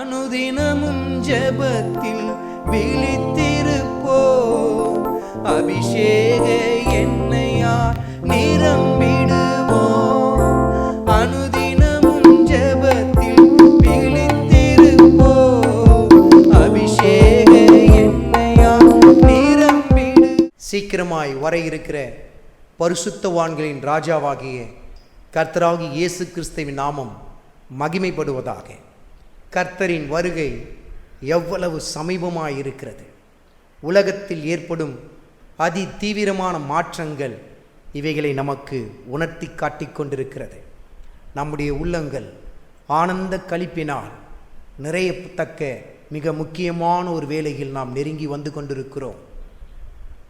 அனுதினமும் ஜெபத்தில் விழித்திருப்போ, அபிஷேக எண்ணெயால் நிரம்பிடுவோ. அனுதினமும் ஜெபத்தில் விழித்திருப்போ, அபிஷேக எண்ணெயால் நிரம்பிடு. சீக்கிரமாய் வர இருக்கிற பரிசுத்தவான்களின் ராஜாவாகிய கர்த்தராகிய இயேசு கிறிஸ்துவின் நாமம் மகிமைப்படுவதாக. கர்த்தரின் வருகை எவ்வளவு சமீபமாய் இருக்கிறது. உலகத்தில் ஏற்படும் அதி தீவிரமான மாற்றங்கள் இவைகளை நமக்கு உணர்த்தி காட்டிக் கொண்டிருக்கிறது. நம்முடைய உள்ளங்கள் ஆனந்த களிப்பினால் நிறையத்தக்க மிக முக்கியமான ஒரு வேளையில் நாம் நெருங்கி வந்து கொண்டிருக்கிறோம்.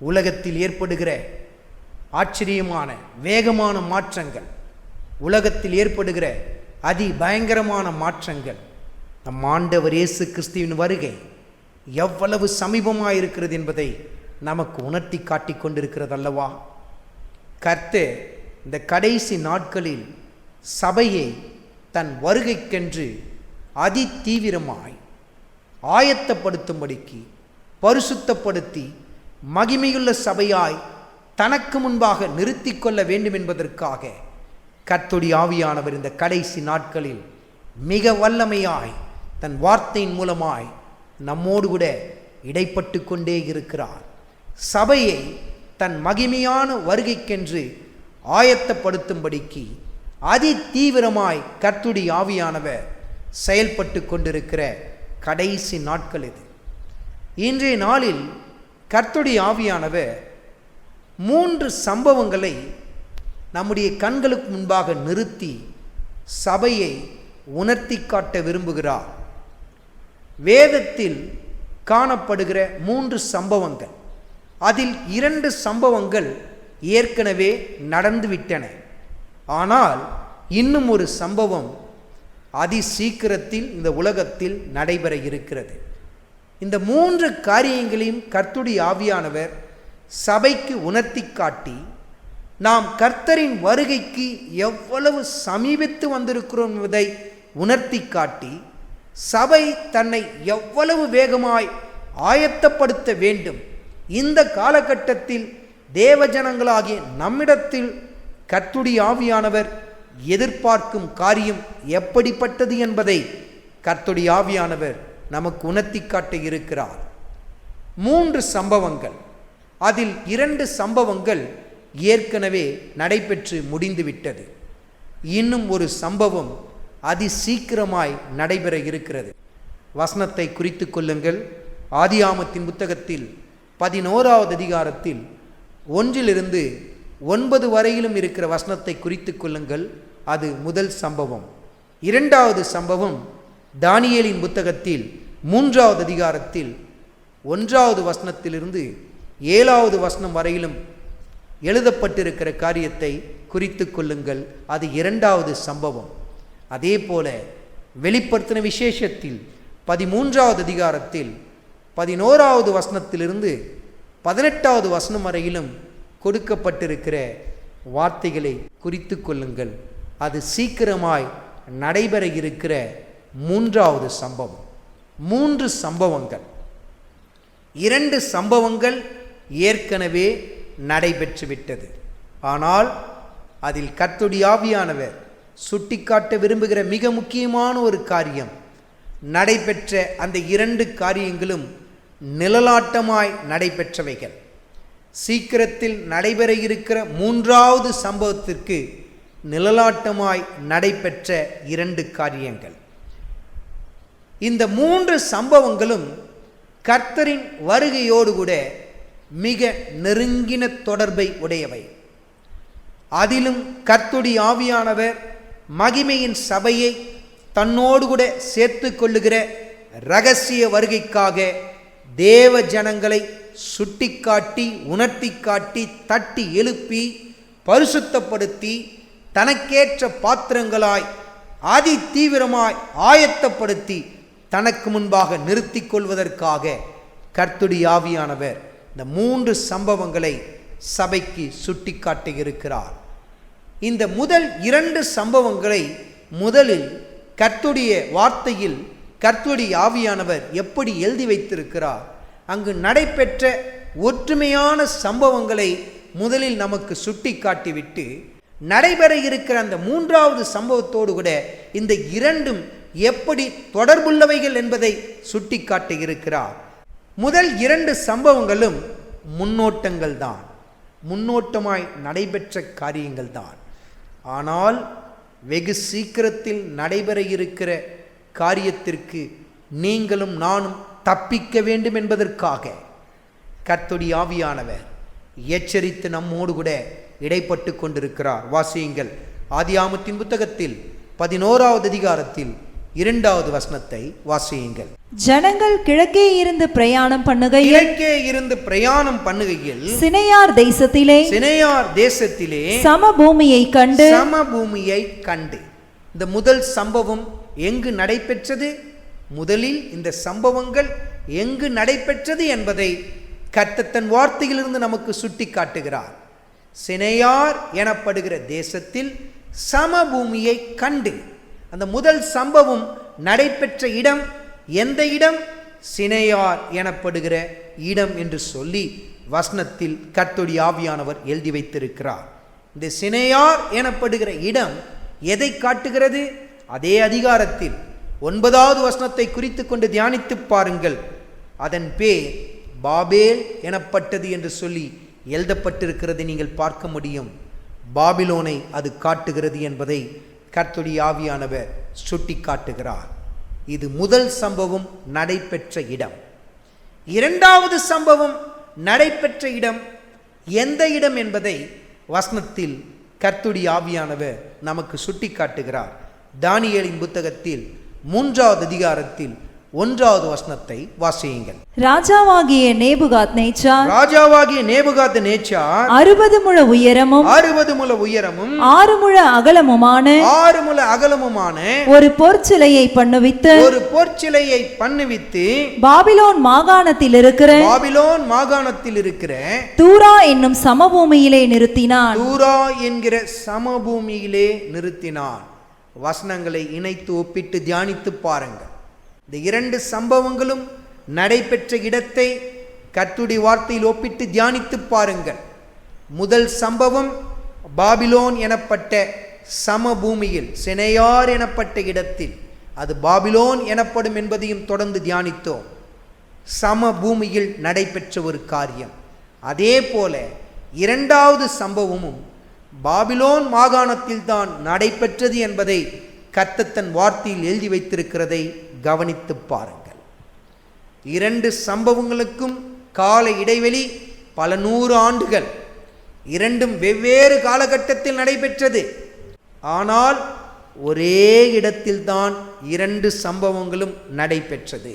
உலகத்தில் ஏற்படுகிற ஆச்சரியமான வேகமான மாற்றங்கள், உலகத்தில் ஏற்படுகிற அதி பயங்கரமான மாற்றங்கள், நம் ஆண்டவர் இயேசு கிறிஸ்துவின் வருகை எவ்வளவு சமீபமாக இருக்கிறது என்பதை நமக்கு உணர்த்தி காட்டிக் கொண்டிருக்கிறது அல்லவா? கர்த்தர் இந்த கடைசி நாட்களில் சபையை தன் வருகைக்கென்று அதி தீவிரமாய் ஆயத்தப்படுத்தும்படிக்கு பரிசுத்தப்படுத்தி மகிமையுள்ள சபையாய் தனக்கு முன்பாக நிறுத்தி கொள்ள வேண்டும் என்பதற்காக கர்த்தருடைய ஆவியானவர் இந்த கடைசி நாட்களில் மிக வல்லமையாய் தன் வார்த்தையின் மூலமாய் நம்மோடு கூட இடைப்பட்டு கொண்டே இருக்கிறார். சபையை தன் மகிமையான வருகைக்கென்று ஆயத்தப்படுத்தும்படிக்கு அதி தீவிரமாய் கர்த்தருடைய ஆவியானவர் செயல்பட்டு கொண்டிருக்கிற கடைசி நாட்கள் இது. இன்றைய நாளில் கர்த்தருடைய ஆவியானவர் 3 சம்பவங்களை நம்முடைய கண்களுக்கு முன்பாக நிறுத்தி சபையை உணர்த்தி காட்ட விரும்புகிறார். வேதத்தில் காணப்படுகிற 3 சம்பவங்கள், அதில் 2 சம்பவங்கள் ஏற்கனவே நடந்துவிட்டன. ஆனால் இன்னும் ஒரு சம்பவம் அதி சீக்கிரத்தில் இந்த உலகத்தில் நடைபெற இருக்கிறது. இந்த 3 காரியங்களையும் கர்த்தருடைய ஆவியானவர் சபைக்கு உணர்த்தி காட்டி நாம் கர்த்தரின் வருகைக்கு எவ்வளவு சமீபித்து வந்திருக்கிறோம் என்பதை உணர்த்தி காட்டி சபை தன்னை எவ்வளவு வேகமாய் ஆயத்தப்படுத்த வேண்டும், இந்த காலகட்டத்தில் தேவஜனங்களாகிய நம்மிடத்தில் கர்த்தருடைய ஆவியானவர் எதிர்பார்க்கும் காரியம் எப்படிப்பட்டது என்பதை கர்த்தருடைய ஆவியானவர் நமக்கு உணர்த்தி காட்ட இருக்கிறார். 3 சம்பவங்கள், அதில் 2 சம்பவங்கள் ஏற்கனவே நடைபெற்று முடிந்துவிட்டது. இன்னும் ஒரு சம்பவம் அதி சீக்கிரமாய் நடைபெற இருக்கிறது. வசனத்தை குறித்து கொள்ளுங்கள். ஆதியாமத்தின் புத்தகத்தில் 11வது அதிகாரத்தில் 1 to 9 வரையிலும் இருக்கிற வசனத்தை குறித்து கொள்ளுங்கள். அது முதல் சம்பவம். 2வது சம்பவம் தானியேலின் புத்தகத்தில் 3வது அதிகாரத்தில் 1வது வசனத்திலிருந்து 7வது வசனம் வரையிலும் எழுதப்பட்டிருக்கிற காரியத்தை குறித்து கொள்ளுங்கள். அது 2வது சம்பவம். அதே போல வெளிப்படுத்தின விசேஷத்தில் 13வது அதிகாரத்தில் 11வது வசனத்திலிருந்து 18வது வசனம் வரையிலும் கொடுக்கப்பட்டிருக்கிற வார்த்தைகளை குறித்து கொள்ளுங்கள். அது சீக்கிரமாய் நடைபெற இருக்கிற 3வது சம்பவம். 3 சம்பவங்கள், 2 சம்பவங்கள் ஏற்கனவே நடைபெற்றுவிட்டது. ஆனால் அதில் கர்த்தருடைய ஆவியானவர் சுட்டிக்காட்ட விரும்புகிற மிக முக்கியமான ஒரு காரியம், நடைபெற்ற அந்த 2 காரியங்களும் நிழலாட்டமாய் நடைபெற்றவைகள். சீக்கிரத்தில் நடைபெற இருக்கிற 3வது சம்பவத்திற்கு நிழலாட்டமாய் நடைபெற்ற 2 காரியங்கள். இந்த 3 சம்பவங்களும் கர்த்தரின் வருகையோடு கூட மிக நெருங்கின தொடர்பை உடையவை. அதிலும் கர்த்தருடைய ஆவியானவர் மகிமையின் சபையை தன்னோடு கூட சேர்த்து கொள்ளுகிற இரகசிய வருகைக்காக தேவ ஜனங்களை சுட்டிக்காட்டி உணர்த்தி காட்டி தட்டி எழுப்பி பரிசுத்தப்படுத்தி தனக்கேற்ற பாத்திரங்களாய் அதி தீவிரமாய் ஆயத்தப்படுத்தி தனக்கு முன்பாக நிறுத்தி கொள்வதற்காக கர்த்தருடைய ஆவியானவர் இந்த 3 சம்பவங்களை சபைக்கு சுட்டிக்காட்டி இருக்கிறார். இந்த முதல் 2 சம்பவங்களை முதலில் கர்த்தருடைய வார்த்தையில் கர்த்தருடைய ஆவியானவர் எப்படி எழுதி வைத்திருக்கிறார், அங்கு நடைபெற்ற ஒற்றுமையான சம்பவங்களை முதலில் நமக்கு சுட்டி காட்டிவிட்டு நடைபெற இருக்கிற அந்த மூன்றாவது சம்பவத்தோடு கூட இந்த இரண்டும் எப்படி தொடர்புள்ளவைகள் என்பதை சுட்டி காட்டி இருக்கிறார். முதல் இரண்டு சம்பவங்களும் முன்னோட்டங்கள் தான், முன்னோட்டமாய் நடைபெற்ற காரியங்கள் தான். ஆனால் வெகு சீக்கிரத்தில் நடைபெற இருக்கிற காரியத்திற்கு நீங்களும் நானும் தப்பிக்க வேண்டும் என்பதற்காக கர்த்தருடைய ஆவியானவர் எச்சரித்து நம்மோடு கூட இடைப்பட்டு கொண்டிருக்கிறார். வாசியுங்கள். ஆதியாகமத்தின் புத்தகத்தில் 11வது அதிகாரத்தில் 2வது வசனத்தை வாசியுங்கள். ஜனங்கள் கிழக்கே இருந்து பிரயாணம் பண்ணுகையில் சினையார் தேசத்திலே சமபூமியை கண்டு. இந்த முதல் சம்பவம் எங்கு நடைபெற்றது, முதலில் இந்த சம்பவங்கள் எங்கு நடைபெற்றது என்பதை கர்த்தர் தன் வார்த்தையிலிருந்து நமக்கு சுட்டி காட்டுகிறார். சினையார் எனப்படுகிற தேசத்தில் சமபூமியை கண்டு. அந்த முதல் சம்பவம் நடைபெற்ற இடம் எந்த இடம்? சினையார் எனப்படுகிற இடம் என்று சொல்லி வசனத்தில் கர்த்தருடைய ஆவியானவர் எழுதி வைத்திருக்கிறார். இந்த சினையார் எனப்படுகிற இடம் எதை காட்டுகிறது? அதே அதிகாரத்தில் 9வது வசனத்தை குறித்து கொண்டு தியானித்து பாருங்கள். அதன் பேர் பாபேல் எனப்பட்டது என்று சொல்லி எழுதப்பட்டிருக்கிறதை நீங்கள் பார்க்க முடியும். பாபிலோனை அது காட்டுகிறது என்பதை கர்த்தருடைய ஆவியானவர் சுட்டி காட்டுகிறார். இது முதல் சம்பவம் நடைபெற்ற இடம். இரண்டாவது சம்பவம் நடைபெற்ற இடம் எந்த இடம் என்பதை வசனத்தில் கர்த்தருடைய ஆவியானவர் நமக்கு சுட்டி காட்டுகிறார். தானியேலின் புத்தகத்தில் 3வது அதிகாரத்தில் 1வது வசனத்தை வாசியுங்கள். ராஜாவாகிய நேபுகாத்நேச்சார் 60 முழ உயரமும் 6 முழ அகலமுமான ஒரு பொற்சிலையை பண்ணுவித்து பாபிலோன் மாகாணத்தில் இருக்கிற தூரா என்னும் சமபூமியிலே நிறுத்தினான். வசனங்களை இணைத்து ஒப்பிட்டு தியானித்து பாருங்கள். இந்த இரண்டு சம்பவங்களும் நடைபெற்ற இடத்தை கர்த்தருடைய வார்த்தையில் ஒப்பிட்டு தியானித்து பாருங்கள். முதல் சம்பவம் பாபிலோன் எனப்பட்ட சமபூமியில், சினையார் எனப்பட்ட இடத்தில், அது பாபிலோன் எனப்படும் என்பதையும் தொடர்ந்து தியானித்தோம். சமபூமியில் நடைபெற்ற ஒரு காரியம். அதே போல இரண்டாவது சம்பவமும் பாபிலோன் மாகாணத்தில் தான் நடைபெற்றது என்பதை கர்த்தர் தன் வார்த்தையில் எழுதி வைத்திருக்கிறதை கவனித்து பாருங்கள். இரண்டு சம்பவங்களுக்கும் கால இடைவெளி பல 100 ஆண்டுகள். இரண்டும் வெவ்வேறு காலகட்டத்தில் நடைபெற்றது. ஆனால் ஒரே இடத்தில் தான் இரண்டு சம்பவங்களும் நடைபெற்றது.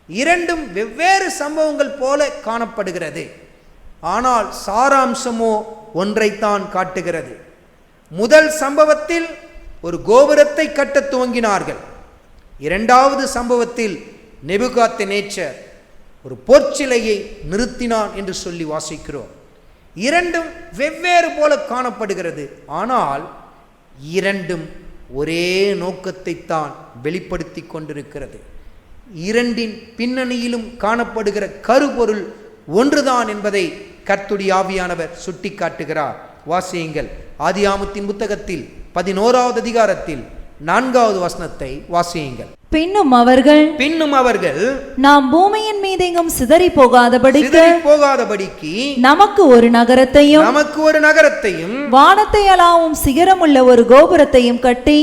இரண்டும் வெவ்வேறு சம்பவங்கள் போல காணப்படுகிறது. ஆனால் சாராம்சமோ ஒன்றைத்தான் காட்டுகிறது. முதல் சம்பவத்தில் ஒரு கோபுரத்தை கட்ட துவங்கினார்கள். இரண்டாவது சம்பவத்தில் நேபுகாத்நேச்சர் ஒரு பொற்சிலையை நிறுத்தினான் என்று சொல்லி வாசிக்கிறோம். இரண்டும் வெவ்வேறு போல காணப்படுகிறது. ஆனால் இரண்டும் ஒரே நோக்கத்தை தான் வெளிப்படுத்தி கொண்டிருக்கிறது. இரண்டின் பின்னணியிலும் காணப்படுகிற கருப்பொருள் ஒன்றுதான் என்பதை கர்த்தருடைய ஆவியானவர் சுட்டி காட்டுகிறார். வாசியுங்கள். ஆதியாகமத்தின் புத்தகத்தில் 11வது அதிகாரத்தில் 4வது வசனத்தை வாசியுங்கள். பின்னும் அவர்கள் நாம் பூமியின் மீதெங்கும் சிதறி போகாதபடிக்கு நமக்கு ஒரு நகரத்தையும் வானத்தை அளாவும் சிகரமுள்ள ஒரு கோபுரத்தையும் கட்டி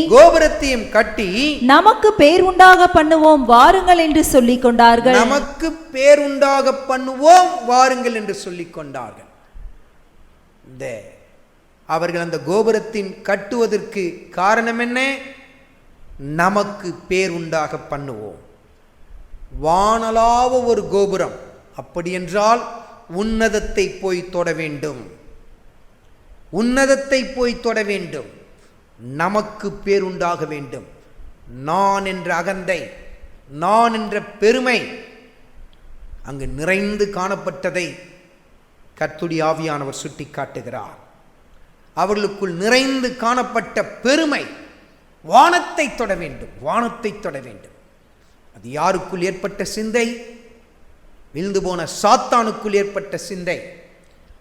நமக்கு பேர் உண்டாக பண்ணுவோம் வாருங்கள் என்று சொல்லிக் கொண்டார்கள். நமக்கு பேர் உண்டாக பண்ணுவோம் வாருங்கள் என்று சொல்லிக் கொண்டார்கள். அவர்கள் அந்த கோபுரத்தின் கட்டுவதற்கு காரணம் என்ன? நமக்கு பேர் உண்டாக பண்ணுவோம். வானளாவ ஒரு கோபுரம். அப்படி என்றால் உன்னதத்தை போய் தொட வேண்டும். நமக்கு பேர் உண்டாக வேண்டும். நான் என்ற அகந்தை, நான் என்ற பெருமை அங்கு நிறைந்து காணப்பட்டதை கர்த்தருடைய ஆவியானவர் சுட்டி காட்டுகிறார். அவர்களுக்குள் நிறைந்து காணப்பட்ட பெருமை வானத்தை தொட வேண்டும். அது யாருக்குள் ஏற்பட்ட சிந்தை? விழுந்து போன சாத்தானுக்குள் ஏற்பட்ட சிந்தை.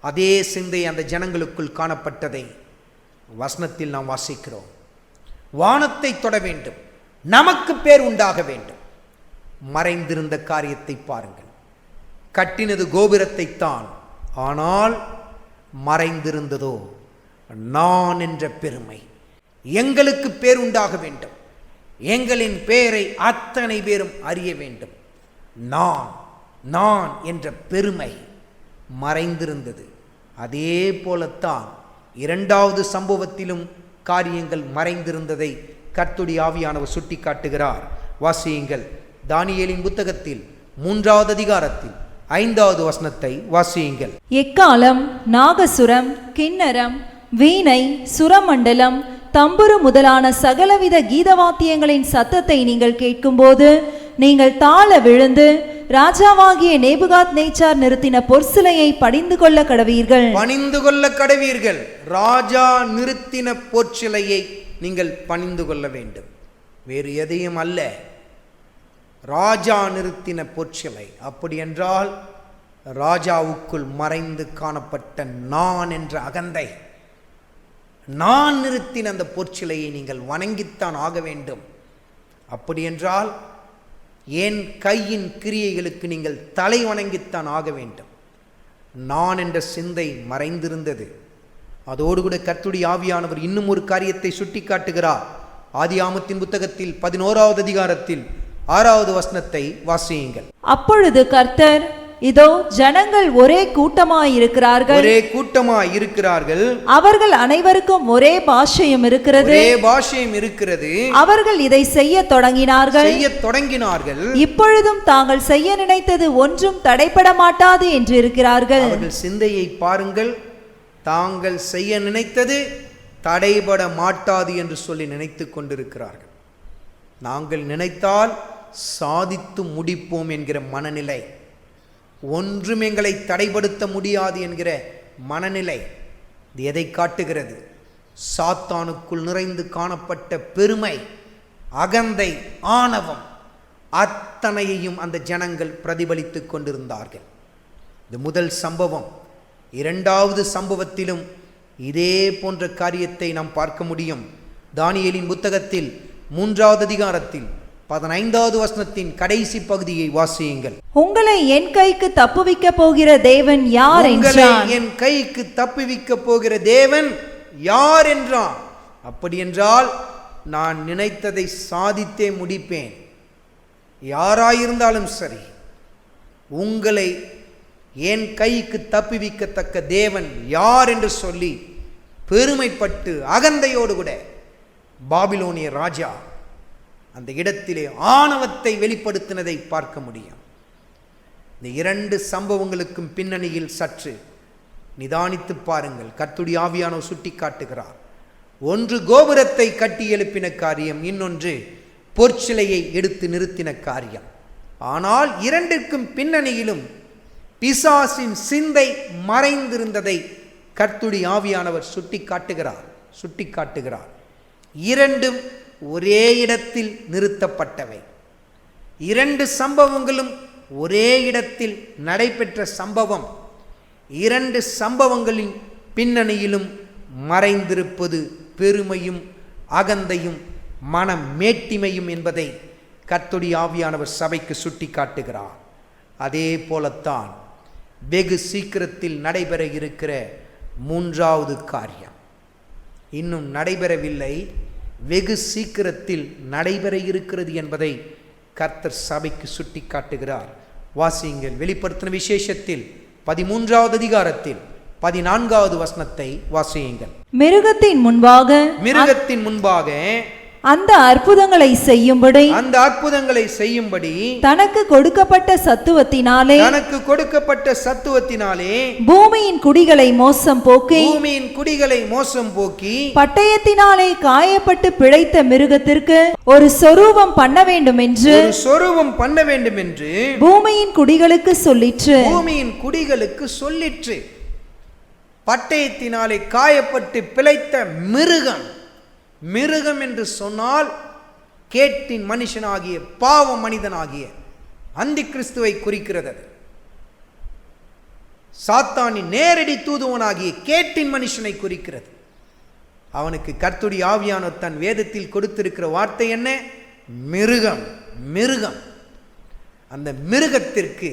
அதே சிந்தை அந்த ஜனங்களுக்குள் காணப்பட்டதை வசனத்தில் நாம் வாசிக்கிறோம். வானத்தை தொட வேண்டும், நமக்கு பேர் உண்டாக வேண்டும். மறைந்திருந்த காரியத்தை பாருங்கள். கட்டினது கோபுரத்தை தான், ஆனால் மறைந்திருந்ததோ நான் என்ற பெருமை. எங்களுக்கு பேர் உண்டாக வேண்டும், எங்களின் பெயரை அத்தனை பேரும் அறிய வேண்டும். நான் என்ற பெருமை மறைந்திருந்தது. அதே போலத்தான் இரண்டாவது சம்பவத்திலும் காரியங்கள் மறைந்திருந்ததை கர்த்தருடைய ஆவியானவர் சுட்டி காட்டுகிறார். வாசியுங்கள். தானியேலின் புத்தகத்தில் 3வது அதிகாரத்தில் 5வது வசனத்தை வாசியுங்கள். எக்காலம், நாகசுரம், கிண்ணரம், வீணை, சுரமண்டலம், தம்புரு முதலான சகலவித கீதவாத்தியங்களின் சத்தத்தை நீங்கள் கேட்கும்போது நீங்கள் தாழ விழுந்து ராஜாவாகிய நேபுகாத் நேச்சார் நிறுத்தின பொற்சிலையை பணிந்து கொள்ள கடவீர்கள். பணிந்து கொள்ள கடவீர்கள். ராஜா நிறுத்தின பொற்சிலையை நீங்கள் பணிந்து கொள்ள வேண்டும், வேறு எதையும் அல்ல. ராஜா நிறுத்தின பொற்சிலை. அப்படி என்றால் ராஜாவுக்குள் மறைந்து காணப்பட்ட நான் என்ற அகந்தை, நான் நிறுத்தின அந்த பொற்சிலையை நீங்கள் வணங்கித்தான் ஆக வேண்டும். அப்படி என்றால் என் கையின் கிரியைகளுக்கு நீங்கள் தலை வணங்கித்தான் ஆக வேண்டும். நான் என்ற சிந்தை மறைந்திருந்தது. அதோடு கூட கர்த்தருடைய ஆவியானவர் இன்னும் ஒரு காரியத்தை சுட்டி காட்டுகிறார். ஆதியாகமத்தின் புத்தகத்தில் 11வது அதிகாரத்தில் 6வது வசனத்தை வாசியுங்கள். அப்பொழுது கர்த்தர், இதோ ஜனங்கள் ஒரே கூட்டமாயிருக்கிறார்கள், ஒரே கூட்டமாயிருக்கிறார்கள், அவர்கள் அனைவருக்கும் ஒரே பாஷையும் இருக்கிறது, ஒரே பாஷையும் இருக்கிறது, அவர்கள் இதை செய்ய தொடங்கினார்கள், இப்பொழுதும் தாங்கள் செய்ய நினைத்தது ஒன்றும் தடைபட மாட்டாது என்று இருக்கிறார்கள். அவர்கள் சிந்தையை பாருங்கள். தாங்கள் செய்ய நினைத்தது தடைபட மாட்டாது என்று சொல்லி நினைத்து கொண்டிருக்கிறார்கள். நாங்கள் நினைத்தால் சாதித்து முடிப்போம் என்கிற மனநிலை, ஒன்றும் எங்களை தடைப்படுத்த முடியாது என்கிற மனநிலை. இது எதை காட்டுகிறது? சாத்தானுக்குள் நிறைந்து காணப்பட்ட பெருமை, அகந்தை, ஆணவம் அத்தனையையும் அந்த ஜனங்கள் பிரதிபலித்து கொண்டிருந்தார்கள். இது முதல் சம்பவம். இரண்டாவது சம்பவத்திலும் இதே போன்ற காரியத்தை நாம் பார்க்க முடியும். தானியேலின் புத்தகத்தில் 3வது அதிகாரத்தில் 15வது வசனத்தின் கடைசி பகுதியை வாசியுங்கள். உங்களை என் கைக்கு தப்புவிக்க போகிற தேவன் யார் என்றான். என் கைக்கு தப்புவிக்க போகிற தேவன் யார் என்றான். அப்படி என்றால் நான் நினைத்ததை சாதித்தே முடிப்பேன். யாராயிருந்தாலும் சரி, உங்களை என் கைக்கு தப்புவிக்கத்தக்க தேவன் யார் என்று சொல்லி பெருமைப்பட்டு அகந்தையோடு கூட பாபிலோனிய ராஜா அந்த இடத்திலே ஆணவத்தை வெளிப்படுத்தினதை பார்க்க முடியும். இந்த இரண்டு சம்பவங்களுக்கும் பின்னணியில் சற்று நிதானித்து பாருங்கள். கர்த்தருடைய ஆவியானவர் சுட்டி காட்டுகிறார். ஒன்று கோபுரத்தை கட்டி எழுப்பின காரியம், இன்னொன்று பொற்சிலையை எடுத்து நிறுத்தின காரியம். ஆனால் இரண்டிற்கும் பின்னணியிலும் பிசாசின் சிந்தை மறைந்திருந்ததை கர்த்தருடைய ஆவியானவர் சுட்டி காட்டுகிறார். இரண்டும் ஒரே இடத்தில் நிறுத்தப்பட்டவை. இரண்டு சம்பவங்களும் ஒரே இடத்தில் நடைபெற்ற சம்பவம். இரண்டு சம்பவங்களின் பின்னணியிலும் மறைந்திருப்பது பெருமையும் அகந்தையும் மன மேட்டிமையும் என்பதை கர்த்தருடைய ஆவியானவர் சபைக்கு சுட்டி காட்டுகிறார். அதே போலத்தான் வெகு சீக்கிரத்தில் நடைபெற இருக்கிற மூன்றாவது காரியம் இன்னும் நடைபெறவில்லை, வெகு சீக்கிரத்தில் நடைபெற இருக்கிறது என்பதை கர்த்தர் சபைக்கு சுட்டி காட்டுகிறார். வாசியுங்கள். வெளிப்படுத்தின விசேஷத்தில் 13வது அதிகாரத்தில் 14வது வசனத்தை வாசியுங்கள். மிருகத்தின் முன்பாக அந்த அற்புதங்களை செய்யும்படி தனக்கு கொடுக்கப்பட்ட சத்துவத்தினாலே பூமியின் குடிகளை மோசம் போக்கி பட்டயத்தினாலே காயப்பட்டு பிழைத்த மிருகத்திற்கு ஒரு சொரூபம் பண்ண வேண்டும் என்று பூமியின் குடிகளுக்கு சொல்லிற்று. பட்டயத்தினாலே காயப்பட்டு பிழைத்த மிருகம் என்று சொன்னால் கேட்டின் மனுஷனாகிய பாவ மனிதனாகிய அந்தி கிறிஸ்துவை குறிக்கிறது. சாத்தானின் நேரடி தூதுவனாகிய கேட்டின் மனுஷனை குறிக்கிறது. அவனுக்கு கர்த்தருடைய ஆவியானவர் தன் வேதத்தில் கொடுத்திருக்கிற வார்த்தை என்ன? மிருகம். மிருகம். அந்த மிருகத்திற்கு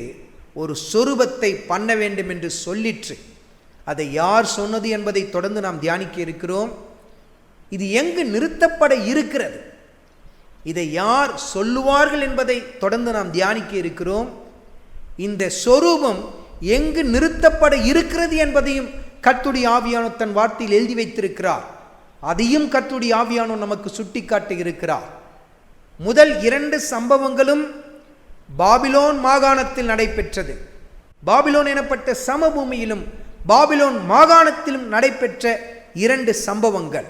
ஒரு சொரூபத்தை பண்ண வேண்டும் என்று சொல்லிற்று. அதை யார் சொன்னது என்பதை தொடர்ந்து நாம் தியானிக்க இருக்கிறோம். இது எங்கு நிறுத்தப்பட இருக்கிறது, இதை யார் சொல்லுவார்கள் என்பதை தொடர்ந்து நாம் தியானிக்க இருக்கிறோம். இந்த சொரூபம் எங்கு நிறுத்தப்பட இருக்கிறது என்பதையும் கர்த்தருடைய ஆவியானவர் தன் வார்த்தையில் எழுதி வைத்திருக்கிறார். அதையும் கர்த்தருடைய ஆவியானவர் நமக்கு சுட்டி காட்டி இருக்கிறார். முதல் 2 சம்பவங்களும் பாபிலோன் மாகாணத்தில் நடைபெற்றது. பாபிலோன் எனப்பட்ட சமபூமியிலும் பாபிலோன் மாகாணத்திலும் நடைபெற்ற 2 சம்பவங்கள்.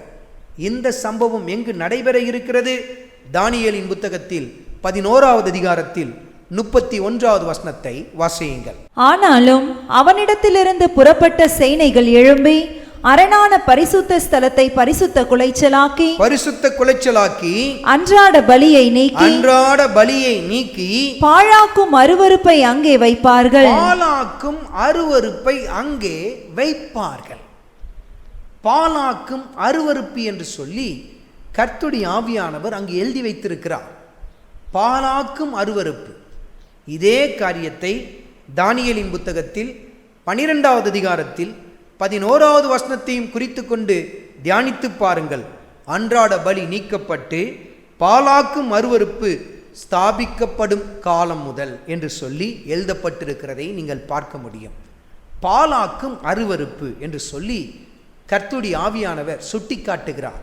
இந்த சம்பவம் எங்கு நடைபெற இருக்கிறது? தானியேலின் புத்தகத்தில் 11வது அதிகாரத்தில் 31வது வசனத்தை வாசியுங்கள். ஆனாலும் அவனிடத்திலிருந்து புறப்பட்ட சேனைகள் எழும்பி அரணான பரிசுத்த ஸ்தலத்தை பரிசுத்த குலைச்சலாக்கி அன்றாட பலியை நீக்கி பாழாக்கும் அருவருப்பை அங்கே வைப்பார்கள். பாழாக்கும் அருவருப்பு என்று சொல்லி கர்த்தருடைய ஆவியானவர் அங்கு எழுதி வைத்திருக்கிறார். பாழாக்கும் அருவருப்பு. இதே காரியத்தை தானியேலின் புத்தகத்தில் 12வது அதிகாரத்தில் 11வது வசனத்தையும் குறித்து கொண்டு தியானித்து பாருங்கள். அன்றாட பலி நீக்கப்பட்டு பாழாக்கும் அருவருப்பு ஸ்தாபிக்கப்படும் காலம் முதல் என்று சொல்லி எழுதப்பட்டிருக்கிறதை நீங்கள் பார்க்க முடியும். பாழாக்கும் அருவருப்பு என்று சொல்லி கர்த்தருடைய ஆவியானவர் சுட்டி காட்டுகிறார்.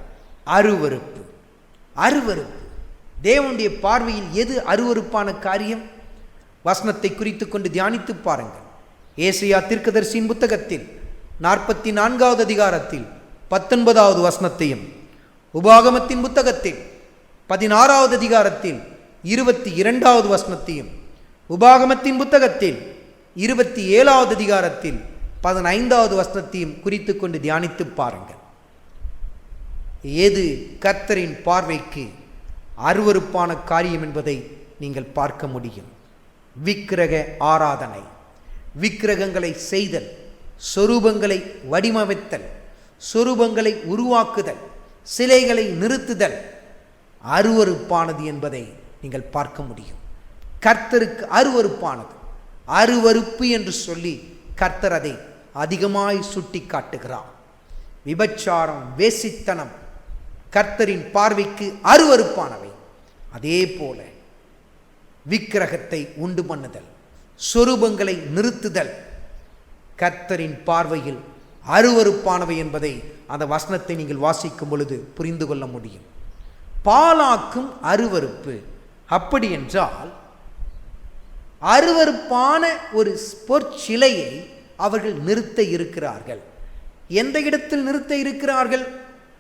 அருவருப்பு. அருவருப்பு தேவனுடைய பார்வையில் எது அருவருப்பான காரியம்? வசனத்தை குறித்து கொண்டு தியானித்து பாருங்கள். ஏசாயா தீர்க்கதரிசியின் புத்தகத்தில் 44வது அதிகாரத்தில் 19வது வசனத்தையும், உபாகமத்தின் புத்தகத்தில் 16வது அதிகாரத்தில் 22வது வசனத்தையும், உபாகமத்தின் புத்தகத்தில் 27வது அதிகாரத்தில் 15வது வசனத்தையும் குறித்து கொண்டு தியானித்து பாருங்கள். எது கர்த்தரின் பார்வைக்கு அருவருப்பான காரியம் என்பதை நீங்கள் பார்க்க முடியும். விக்கிரக ஆராதனை, விக்கிரகங்களை செய்தல், சொரூபங்களை வடிவமைத்தல், சொரூபங்களை உருவாக்குதல், சிலைகளை நிறுத்துதல் அருவருப்பானது என்பதை நீங்கள் பார்க்க முடியும். கர்த்தருக்கு அருவருப்பானது. அருவருப்பு என்று சொல்லி கர்த்தர் அதை அதிகமாய் சுட்டி காட்டுகிறார். விபச்சாரம், வேசித்தனம் கர்த்தரின் பார்வைக்கு அருவருப்பானவை. அதே போல விக்கிரகத்தை உண்டு பண்ணுதல், சொரூபங்களை நிறுத்துதல் கர்த்தரின் பார்வையில் அருவருப்பானவை என்பதை அந்த வசனத்தை நீங்கள் வாசிக்கும் பொழுது புரிந்து கொள்ள முடியும். பாழாக்கும் அருவருப்பு. அப்படி என்றால் அருவருப்பான ஒரு பொற்சிலையை அவர்கள் நிறுத்த இருக்கிறார்கள். எந்த இடத்தில் நிறுத்த இருக்கிறார்கள்?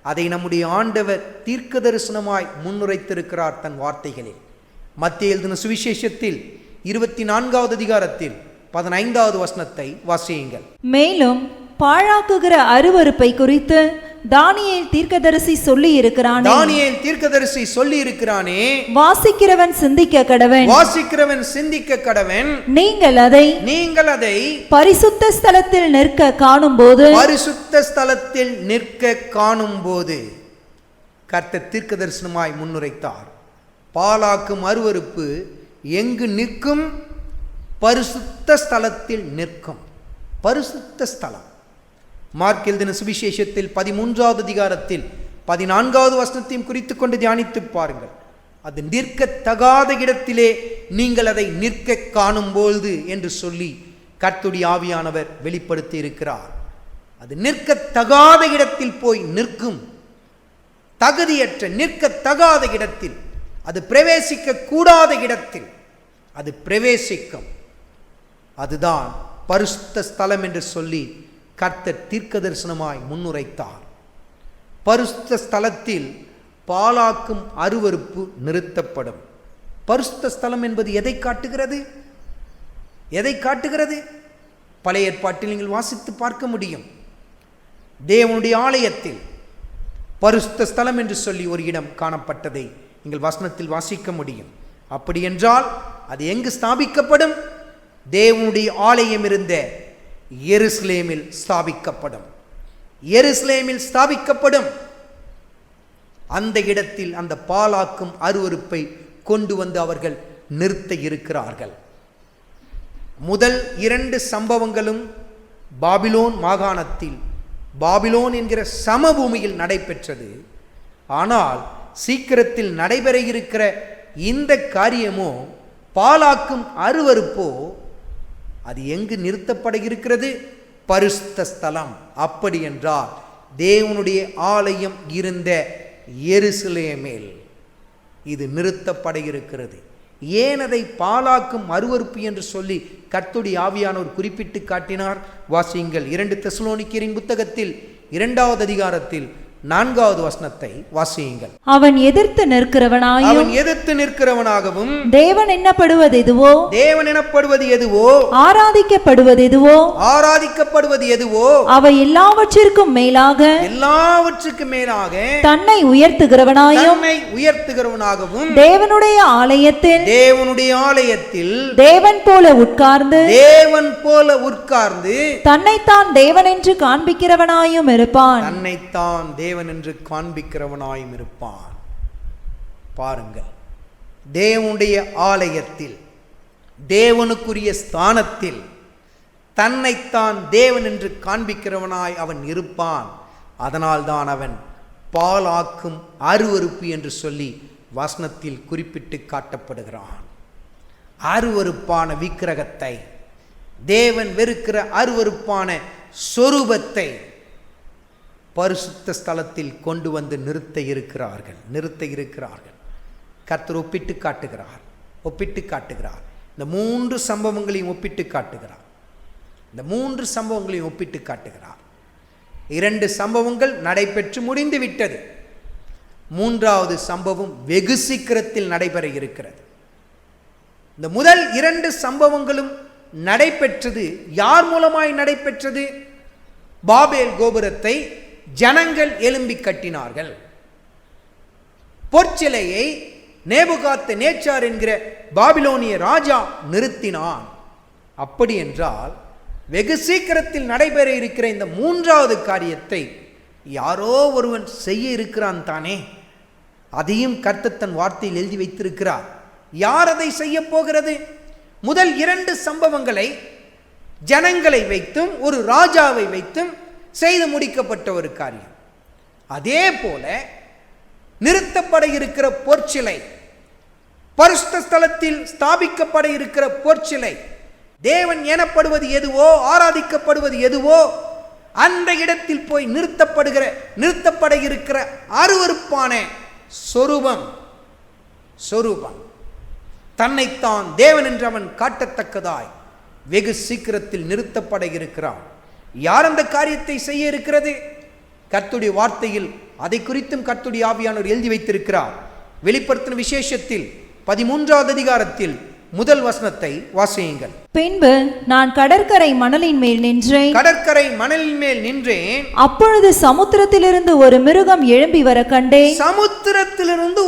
அதை நம்முடைய ஆண்டவர் தீர்க்க தரிசனமாய் முன்னுரைத்திருக்கிறார் தன் வார்த்தைகளில். மத்தேயு எழுதின சுவிசேஷத்தில் 24வது அதிகாரத்தில் 15வது வசனத்தை வாசியுங்கள். மேலும் பாழாக்குகிற அருவருப்பை குறித்து தானியேல் தீர்க்கதரிசி சொல்லி இருக்கிறானே, வாசிக்கிறவன் சிந்திக்க கடவன். நீங்கள் அதை பரிசுத்த ஸ்தலத்தில் நிற்க காணும்போது கர்த்தர் தீர்க்க தரிசனமாய் முன்னுரைத்தார். பாழாக்கும் அருவருப்பு எங்கு நிற்கும்? பரிசுத்த ஸ்தலத்தில் நிற்கும். பரிசுத்த ஸ்தலம். மார்க் எழுதின சுவிசேஷத்தில் 13வது அதிகாரத்தில் 14வது வசனத்தையும் குறித்து கொண்டு தியானித்து பாருங்கள். அது நிற்கத்தகாத இடத்திலே நீங்கள் அதை நிற்க காணும்போது என்று சொல்லி கர்த்தருடைய ஆவியானவர் வெளிப்படுத்தி இருக்கிறார். அது நிற்கத்தகாத இடத்தில் போய் நிற்கும். தகுதியற்ற நிற்கத்தகாத இடத்தில், அது பிரவேசிக்க கூடாத இடத்தில் அது பிரவேசிக்கும். அதுதான் பரிசுத்த ஸ்தலம் என்று சொல்லி கர்த்தர் தீர்க்க தரிசனமாய் முன்னுரைத்தார். பரிசுத்த ஸ்தலத்தில் பாழாக்கும் அருவருப்பு நிறுத்தப்படும். பரிசுத்த ஸ்தலம் என்பது எதை காட்டுகிறது? பழைய ஏற்பாட்டில் நீங்கள் வாசித்து பார்க்க முடியும். தேவனுடைய ஆலயத்தில் பரிசுத்த ஸ்தலம் என்று சொல்லி ஒரு இடம் காணப்பட்டதை நீங்கள் வசனத்தில் வாசிக்க முடியும். அப்படி என்றால் அது எங்கு ஸ்தாபிக்கப்படும்? தேவனுடைய ஆலயம் இருந்த எருசலேமில் ஸ்தாபிக்கப்படும். எருசலேமில் ஸ்தாபிக்கப்படும். அந்த இடத்தில் அந்த பாலாக்கும் அருவருப்பை கொண்டு வந்து அவர்கள் நிறுத்த இருக்கிறார்கள். முதல் 2 சம்பவங்களும் பாபிலோன் மாகாணத்தில், பாபிலோன் என்கிற சமபூமியில் நடைபெற்றது. ஆனால் சீக்கிரத்தில் நடைபெற இருக்கிற இந்த காரியமோ, பாலாக்கும் அருவருப்போ, அது எங்கு நிறுத்தப்பட இருக்கிறது? பரிசுத்த ஸ்தலம். அப்படி என்றால் தேவனுடைய ஆலயம் இருந்த எருசலேமில் இது நிறுத்தப்பட இருக்கிறது. ஏன் அதை பாலாக்கும் அருவருப்பு என்று சொல்லி கர்த்தருடைய ஆவியானவர் குறிப்பிட்டு காட்டினார்? வாசியுங்கள். 2 தெசலோனிக்கேயரின் புத்தகத்தில் 2வது அதிகாரத்தில் 4வது வசனத்தை வாசியுங்கள். அவன் எதிர்த்து நிற்கிறவனாகவும் தேவன் எனப்படுவது எதுவோ ஆராதிக்கப்படுவது எதுவோ அவை எல்லாவற்றிற்கும் மேலாக தன்னை உயர்த்துகிறவனாகவும் தேவனுடைய ஆலயத்தில் தேவன் போல உட்கார்ந்து தன்னைத்தான் தேவன் என்று காண்பிக்கிறவனாயும் இருப்பான். பாருங்கள், தேவனுடைய ஆலயத்தில், தேவனுக்குரிய ஸ்தானத்தில் தன்னைத்தான் தேவன் என்று காண்பிக்கிறவனாய் அவன் இருப்பான். அதனால்தான் அவன் பாலாக்கும் அருவருப்பு என்று சொல்லி வசனத்தில் குறிப்பிட்டு காட்டப்படுகிறான். அருவருப்பான விக்கிரகத்தை, தேவன் வெறுக்கிற அருவருப்பான சொரூபத்தை பரிசுத்த ஸ்தலத்தில் கொண்டு வந்து நிறுத்த இருக்கிறார்கள். கர்த்தர் ஒப்பிட்டு காட்டுகிறார். இந்த 3 சம்பவங்களையும் ஒப்பிட்டு காட்டுகிறார். 2 சம்பவங்கள் நடைபெற்று முடிந்து விட்டது. 3வது சம்பவம் வெகு சீக்கிரத்தில் நடைபெற இருக்கிறது. இந்த முதல் 2 சம்பவங்களும் நடைபெற்றது யார் மூலமாய் நடைபெற்றது? பாபேல் கோபுரத்தை ஜனங்கள் எழும்பி கட்டினார்கள். பொற்சிலையை நேபுகாத்நேச்சார் என்கிற பாபிலோனிய ராஜா நிறுத்தினான். அப்படி என்றால் வெகு சீக்கிரத்தில் நடைபெற இருக்கிற இந்த 3வது காரியத்தை யாரோ ஒருவன் செய்ய இருக்கிறான் தானே. அதையும் கர்த்தர் தன் வார்த்தையில் எழுதி வைத்திருக்கிறார். யார் அதை செய்ய போகிறது? முதல் 2 சம்பவங்களை ஜனங்களை வைத்தும் ஒரு ராஜாவை வைத்தும் செய்து முடிக்கப்பட்ட ஒரு காரியம். அதே போல நிறுத்தப்பட இருக்கிற பொற்சிலை, பரிசுத்த ஸ்தலத்தில் ஸ்தாபிக்கப்பட இருக்கிற பொற்சிலை, தேவன் எனப்படுவது எதுவோ ஆராதிக்கப்படுவது எதுவோ அந்த இடத்தில் போய் நிறுத்தப்பட இருக்கிற அருவருப்பான சொரூபம் தன்னைத்தான் தேவன் என்று அவன் காட்டத்தக்கதாய் வெகு சீக்கிரத்தில் நிறுத்தப்பட இருக்கிறான். யார் அந்த காரியத்தை செய்ய இருக்கிறது? கர்த்தருடைய வார்த்தையில் அதை குறித்தும் கர்த்தருடைய ஆவியானவர் எழுதி வைத்திருக்கிறார். வெளிப்படுத்தின விசேஷத்தில் 13வது அதிகாரத்தில் முதல் வசனத்தை வாசியுங்கள். பின்பு நான் கடற்கரை மணலின் மேல் நின்றேன். அப்பொழுது சமுத்திரத்திலிருந்து ஒரு மிருகம் எழும்பி வர கண்டேன். சமுத்திரத்திலிருந்து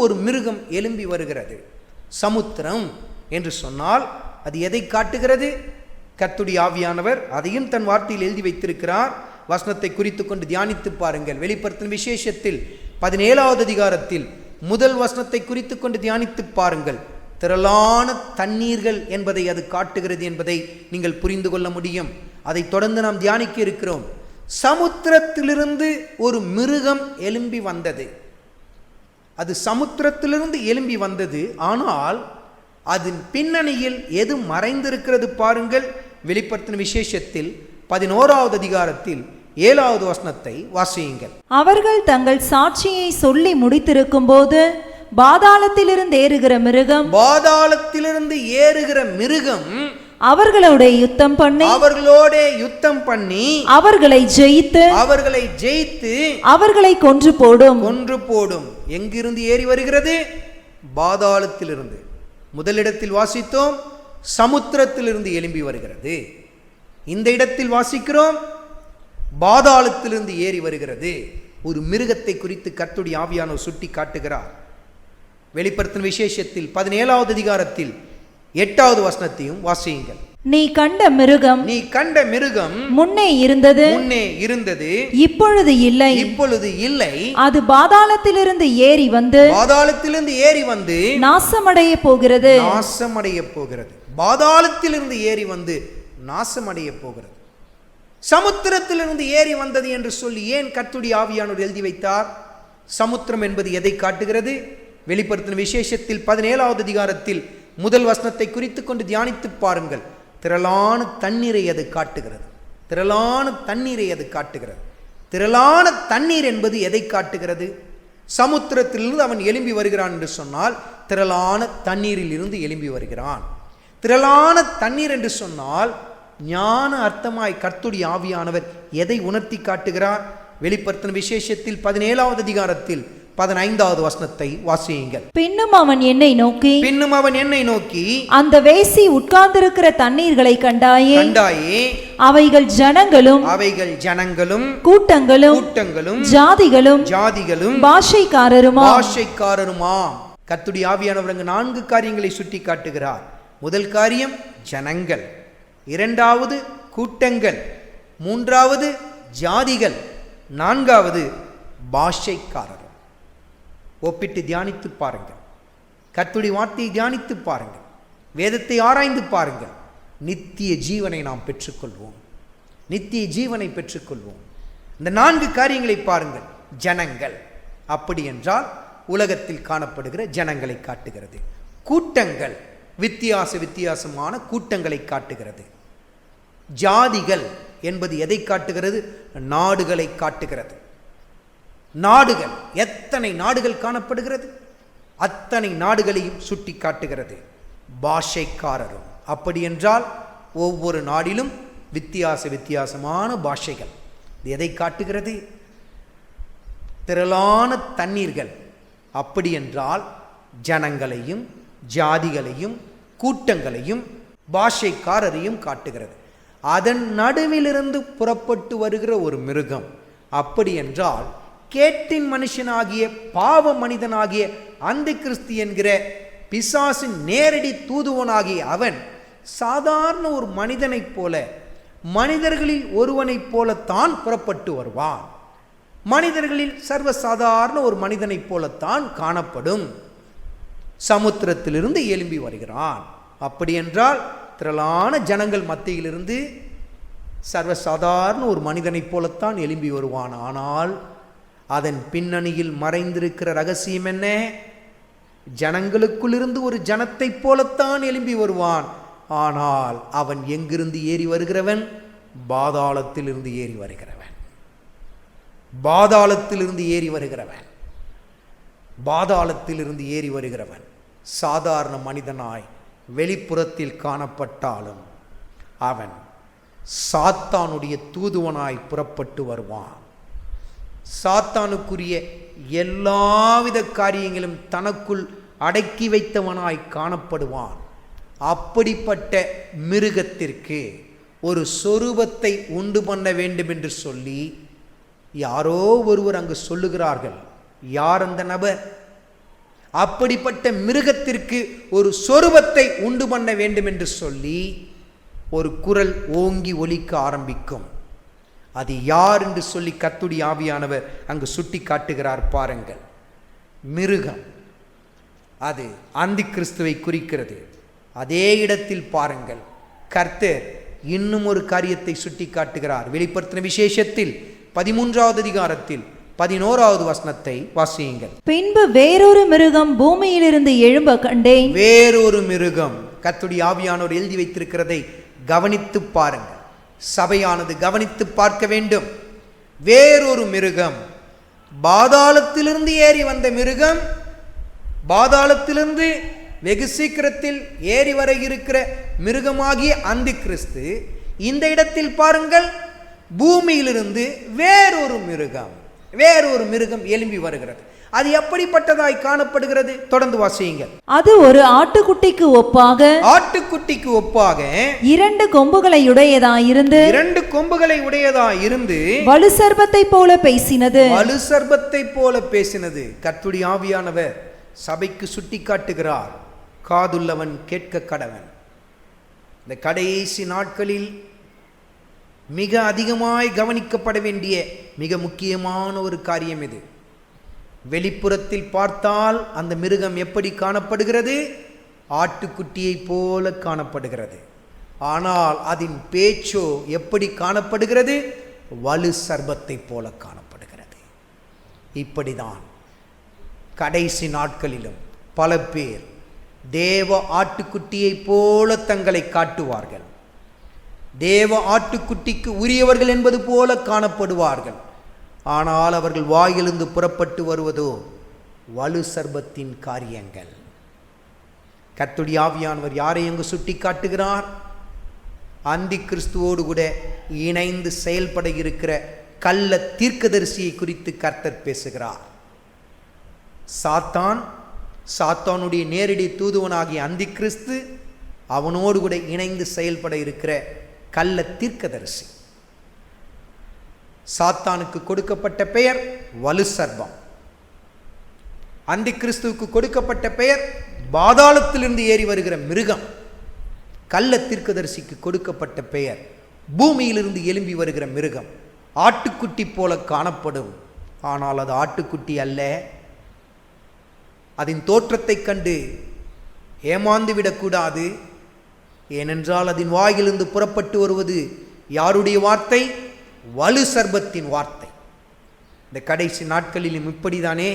ஒரு மிருகம் எழும்பி வருகிறது. சமுத்திரம் என்று சொன்னால் அது எதை காட்டுகிறது? கர்த்தருடைய ஆவியானவர் அதையும் தன் வார்த்தையில் எழுதி வைத்திருக்கிறார். வசனத்தை குறித்து கொண்டு தியானித்து பாருங்கள். வெளிப்படுத்தின விசேஷத்தில் 17வது அதிகாரத்தில் முதல் வசனத்தை குறித்து கொண்டு தியானித்து பாருங்கள். திரளான தண்ணீர்கள் என்பதை அது காட்டுகிறது என்பதை நீங்கள் புரிந்து கொள்ள முடியும். அதை தொடர்ந்து நாம் தியானிக்க இருக்கிறோம். சமுத்திரத்திலிருந்து ஒரு மிருகம் எழும்பி வந்தது. அது சமுத்திரத்திலிருந்து எழும்பி வந்தது. ஆனால் அதன் பின்னணியில் எது மறைந்திருக்கிறது பாருங்கள். வெளிப்படுத்தின விசேஷத்தில் 11வது அதிகாரத்தில் 7வது வசனத்தை வாசியுங்கள். அவர்கள் தங்கள் சாட்சியை சொல்லி முடித்திருக்கும் போது பாதாளத்திலிருந்து ஏறுகிற மிருகம் அவர்களோட யுத்தம் பண்ணி அவர்களை ஜெயித்து அவர்களை கொன்று போடும். எங்கிருந்து ஏறி வருகிறது? பாதாளத்திலிருந்து. முதலிடத்தில் வாசித்தோம், சமுத்திரத்திலிருந்து எழும்பி வருகிறது. இந்த இடத்தில் வாசிக்கிறோம், பாதாளத்திலிருந்து ஏறி வருகிறது. ஒரு மிருகத்தை குறித்து கர்த்தருடைய ஆவியானவர் சுட்டி காட்டுகிறார். வெளிப்படுத்தின விசேஷத்தில் 17வது அதிகாரத்தில் 8வது வசனத்தையும் வாசியுங்கள். நீ கண்ட மிருகம் முன்னே இருந்தது இப்பொழுது இல்லை. அது பாதாளத்திலிருந்து ஏறி வந்து நாசமடைய போகிறது. பாதாளத்திலிருந்து ஏறி வந்து நாசமடைய போகிறது. சமுத்திரத்திலிருந்து ஏறி வந்தது என்று சொல்லி ஏன் கர்த்தருடைய ஆவியானவர் எழுதி வைத்தார்? சமுத்திரம் என்பது எதை காட்டுகிறது? வெளிப்படுத்தின விசேஷத்தில் 17வது அதிகாரத்தில் முதல் வசனத்தை குறித்து கொண்டு தியானித்து பாருங்கள். திரளான தண்ணீரை அது காட்டுகிறது. திரளான தண்ணீர் என்பது எதை காட்டுகிறது? சமுத்திரத்திலிருந்து அவன் எழும்பி வருகிறான் என்று சொன்னால் திரளான தண்ணீரில் இருந்து எழும்பி வருகிறான். திரளான தண்ணீர் என்று சொன்னால் ஞான அர்த்தமாய் கர்த்தருடைய ஆவியானவர் எதை உணர்த்தி காட்டுகிறார்? வெளிப்படுத்தின விசேஷத்தில் 17வது அதிகாரத்தில் 15வது வசனத்தை வாசியுங்கள். பின்னும் அவன் என்னை நோக்கி அந்த வேசி உட்கார்ந்திருக்கிற தண்ணீர்களை கண்டாயே. அவைகள் ஜனங்களும் கூட்டங்களும் ஜாதிகளும் பாஷைக்காரருமாம். கர்த்தருடைய ஆவியானவர் அங்கு 4 காரியங்களை சுட்டி காட்டுகிறார். முதல் காரியம் ஜனங்கள், 2வது கூட்டங்கள், 3வது ஜாதிகள், 4வது பாஷைக்காரர். ஒப்பிட்டு தியானித்து பாருங்கள். கர்த்தருடைய வார்த்தையை தியானித்து பாருங்கள். வேதத்தை ஆராய்ந்து பாருங்கள். நித்திய ஜீவனை நாம் பெற்றுக்கொள்வோம். இந்த 4 காரியங்களை பாருங்கள். ஜனங்கள் அப்படி என்றால் உலகத்தில் காணப்படுகிற ஜனங்களை காட்டுகிறது. கூட்டங்கள் வித்தியாசமான கூட்டங்களை காட்டுகிறது. ஜாதிகள் என்பது எதை காட்டுகிறது? நாடுகளை காட்டுகிறது. நாடுகள், எத்தனை நாடுகள் காணப்படுகிறது? அத்தனை நாடுகளையும் சுட்டி காட்டுகிறது. பாஷைக்காரரும் அப்படி என்றால் ஒவ்வொரு நாடிலும் வித்தியாசமான பாஷைகள். இது எதை காட்டுகிறது? திரளான தண்ணீர்கள் அப்படி என்றால் ஜனங்களையும் ஜாதிகளையும் கூட்டங்களையும் பாஷைக்காரரையும் காட்டுகிறது. அதன் நடுவிலிருந்து புறப்பட்டு வருகிற ஒரு மிருகம் அப்படி என்றால் கேட்டின் மனுஷனாகிய பாவ மனிதனாகிய அந்தி கிறிஸ்து என்கிற பிசாசின் நேரடி தூதுவனாகிய அவன் சாதாரண ஒரு மனிதனைப் போல, மனிதர்களில் ஒருவனைப் போலத்தான் புறப்பட்டு வருவான். மனிதர்களில் சர்வசாதாரண ஒரு மனிதனைப் போலத்தான் காணப்படும். சமுத்திரத்திலிருந்து எழும்பி வருகிறான். அப்படி என்றால் திரளான ஜனங்கள் மத்தியிலிருந்து சர்வசாதாரண ஒரு மனிதனைப் போலத்தான் எழும்பி வருவான். ஆனால் அதன் பின்னணியில் மறைந்திருக்கிற ரகசியம் என்ன? ஜனங்களுக்குள்ளிருந்து ஒரு ஜனத்தைப் போலத்தான் எழும்பி வருவான். ஆனால் அவன் எங்கிருந்து ஏறி வருகிறவன்? பாதாளத்திலிருந்து ஏறி வருகிறவன். பாதாளத்திலிருந்து ஏறி வருகிறவன் சாதாரண மனிதனாய் வெளிப்புறத்தில் காணப்பட்டாலும் அவன் சாத்தானுடைய தூதுவனாய் புறப்பட்டு வருவான். சாத்தானுக்குரிய எல்லாவித காரியங்களும் தனக்குள் அடக்கி வைத்தவனாய் காணப்படுவான். அப்படிப்பட்ட மிருகத்திற்கு ஒரு சொரூபத்தை உண்டு பண்ண வேண்டும் என்று சொல்லி யாரோ ஒருவர் அங்கு சொல்லுகிறார்கள். யார் அந்த நபர்? அப்படிப்பட்ட மிருகத்திற்கு ஒரு சொரூபத்தை உண்டு பண்ண வேண்டும் என்று சொல்லி ஒரு குரல் ஓங்கி ஒலிக்க ஆரம்பிக்கும். அது யார் என்று சொல்லி கர்த்தருடைய ஆவியானவர் அங்கு சுட்டி காட்டுகிறார். பாருங்கள், மிருகம் அது அந்தி கிறிஸ்துவை குறிக்கிறது. அதே இடத்தில் பாருங்கள், கர்த்தர் இன்னும் ஒரு காரியத்தை சுட்டி காட்டுகிறார். வெளிப்படுத்தின விசேஷத்தில் 13வது அதிகாரத்தில் 11வது வசனத்தை வாசியுங்கள். பின்பு வேறொரு மிருகம் பூமியிலிருந்து எழும்ப கண்டேன். வேறொரு மிருகம். கர்த்தருடைய ஆவியானவர் எழுதி வைத்திருக்கிறதை கவனித்து பாருங்கள். சபையானது கவனித்து பார்க்க வேண்டும். வேறொரு மிருகம், பாதாளத்திலிருந்து ஏறி வந்த மிருகம், பாதாளத்திலிருந்து வெகு சீக்கிரத்தில் ஏறி வர இருக்கிற மிருகமாகிய அந்தி கிறிஸ்து. இந்த இடத்தில் பாருங்கள், பூமியிலிருந்து வேறொரு மிருகம் எழும்பி வருகிறது. அது எப்படிப்பட்டதாய் காணப்படுகிறது? தொடர்ந்து வாசியுங்கள். அது ஒரு ஆட்டுக்குட்டிக்கு ஒப்பாக ஆட்டுக்குட்டிக்கு ஒப்பாக 2 கொம்புகளை உடையதாயிருந்து 2 கொம்புகளை உடையதாய் இருந்து வலு சர்ப்பத்தை போல பேசினது. வலு சர்ப்பத்தை போல பேசினது. கர்த்தருடைய ஆவியானவர் சபைக்கு சுட்டி காட்டுகிறார், காதுள்ளவன் கேட்க கடவன். இந்த கடைசி நாட்களில் மிக அதிகமாய் கவனிக்கப்பட வேண்டிய மிக முக்கியமான ஒரு காரியம் இது. வெளிப்புறத்தில் பார்த்தால் அந்த மிருகம் எப்படி காணப்படுகிறது? ஆட்டுக்குட்டியை போல காணப்படுகிறது. ஆனால் அதன் பேச்சோ எப்படி காணப்படுகிறது? வலு சர்ப்பத்தை போல காணப்படுகிறது. இப்படிதான் கடைசி நாட்களிலும் பல பேர் தேவ ஆட்டுக்குட்டியை போல தங்களை காட்டுவார்கள். தேவ ஆட்டுக்குட்டிக்கு உரியவர்கள் என்பது போல காணப்படுவார்கள். ஆனால் அவர்கள் வாயிலிருந்து புறப்பட்டு வருவதோ வலு சர்ப்பத்தின் காரியங்கள். கர்த்தருடைய ஆவியானவர் யாரை அங்கு சுட்டி காட்டுகிறார்? அந்தி கிறிஸ்துவோடு கூட இணைந்து செயல்பட இருக்கிற கள்ள தீர்க்கதரிசியை குறித்து கர்த்தர் பேசுகிறார். சாத்தானுடைய நேரடி தூதுவனாகிய அந்தி கிறிஸ்து, அவனோடு கூட இணைந்து செயல்பட இருக்கிற கள்ள தீர்க்கதரிசி. சாத்தானுக்கு கொடுக்கப்பட்ட பெயர் வலு சர்ப்பம். அந்தி கிறிஸ்துவுக்கு கொடுக்கப்பட்ட பெயர் பாதாளத்திலிருந்து ஏறி வருகிற மிருகம். கள்ள தீர்க்கதரிசிக்கு கொடுக்கப்பட்ட பெயர் பூமியிலிருந்து எழும்பி வருகிற மிருகம். ஆட்டுக்குட்டி போல காணப்படும், ஆனால் அது ஆட்டுக்குட்டி அல்ல. அதன் தோற்றத்தை கண்டு ஏமாந்து விடக்கூடாது. ஏனென்றால் அதன் வாயிலிருந்து புறப்பட்டு வருவது யாருடைய வார்த்தை? வலு சர்ப்பத்தின் வார்த்தை. இந்த கடைசி நாட்களிலும் இப்படிதானே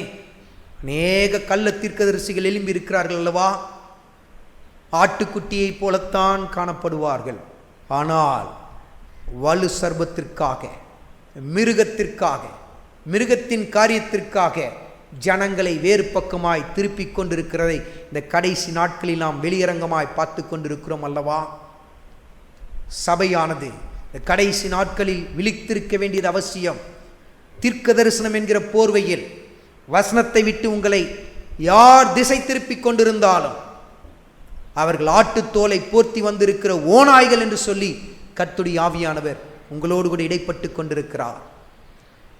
அநேக கள்ள தீர்க்கதரிசிகள் எழும்பி இருக்கிறார்கள் அல்லவா? ஆட்டுக்குட்டியை போலத்தான் காணப்படுவார்கள். ஆனால் வலு சர்ப்பத்திற்காக, மிருகத்திற்காக, மிருகத்தின் காரியத்திற்காக ஜனங்களை வேறு பக்கமாய் திருப்பிக் கொண்டிருக்கிறதை இந்த கடைசி நாட்களில் நாம் வெளியரங்கமாய் பார்த்து கொண்டிருக்கிறோம் அல்லவா? சபையானது இந்த கடைசி நாட்களில் விழித்திருக்க வேண்டியது அவசியம். தீர்க்க தரிசனம் என்கிற போர்வையில் வசனத்தை விட்டு உங்களை யார் திசை திருப்பிக் கொண்டிருந்தாலும் அவர்கள் ஆட்டுத்தோலை போர்த்தி வந்திருக்கிற ஓநாய்கள் என்று சொல்லி கர்த்தருடைய ஆவியானவர் உங்களோடு கூட இடைப்பட்டு கொண்டிருக்கிறார்.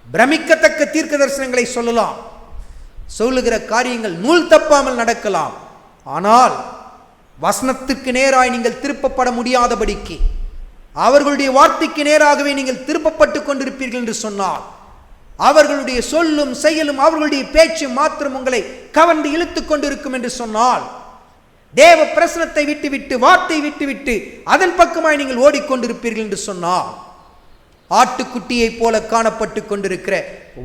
பிரமிக்கத்தக்க தீர்க்க தரிசனங்களை சொல்லலாம், சொல்லுகிற காரியங்கள் நூல் தப்பாமல் நடக்கலாம். ஆனால் வசனத்துக்கு நேராய் நீங்கள் திருப்பப்பட முடியாதபடிக்கு, அவர்களுடைய வார்த்தைக்கு நேராகவே நீங்கள் திருப்பப்பட்டு கொண்டிருப்பீர்கள் என்று சொன்னால், அவர்களுடைய சொல்லும் செயலும் அவர்களுடைய பேச்சு மாத்திரம் உங்களை கவர்ந்து இழுத்து கொண்டிருக்கும் என்று சொன்னால், தேவ பிரசனத்தை விட்டுவிட்டு, வார்த்தை விட்டுவிட்டு அதன் பக்கமாய் நீங்கள் ஓடிக்கொண்டிருப்பீர்கள் என்று சொன்னால், ஆட்டுக்குட்டியை போல காணப்பட்டு கொண்டிருக்கிற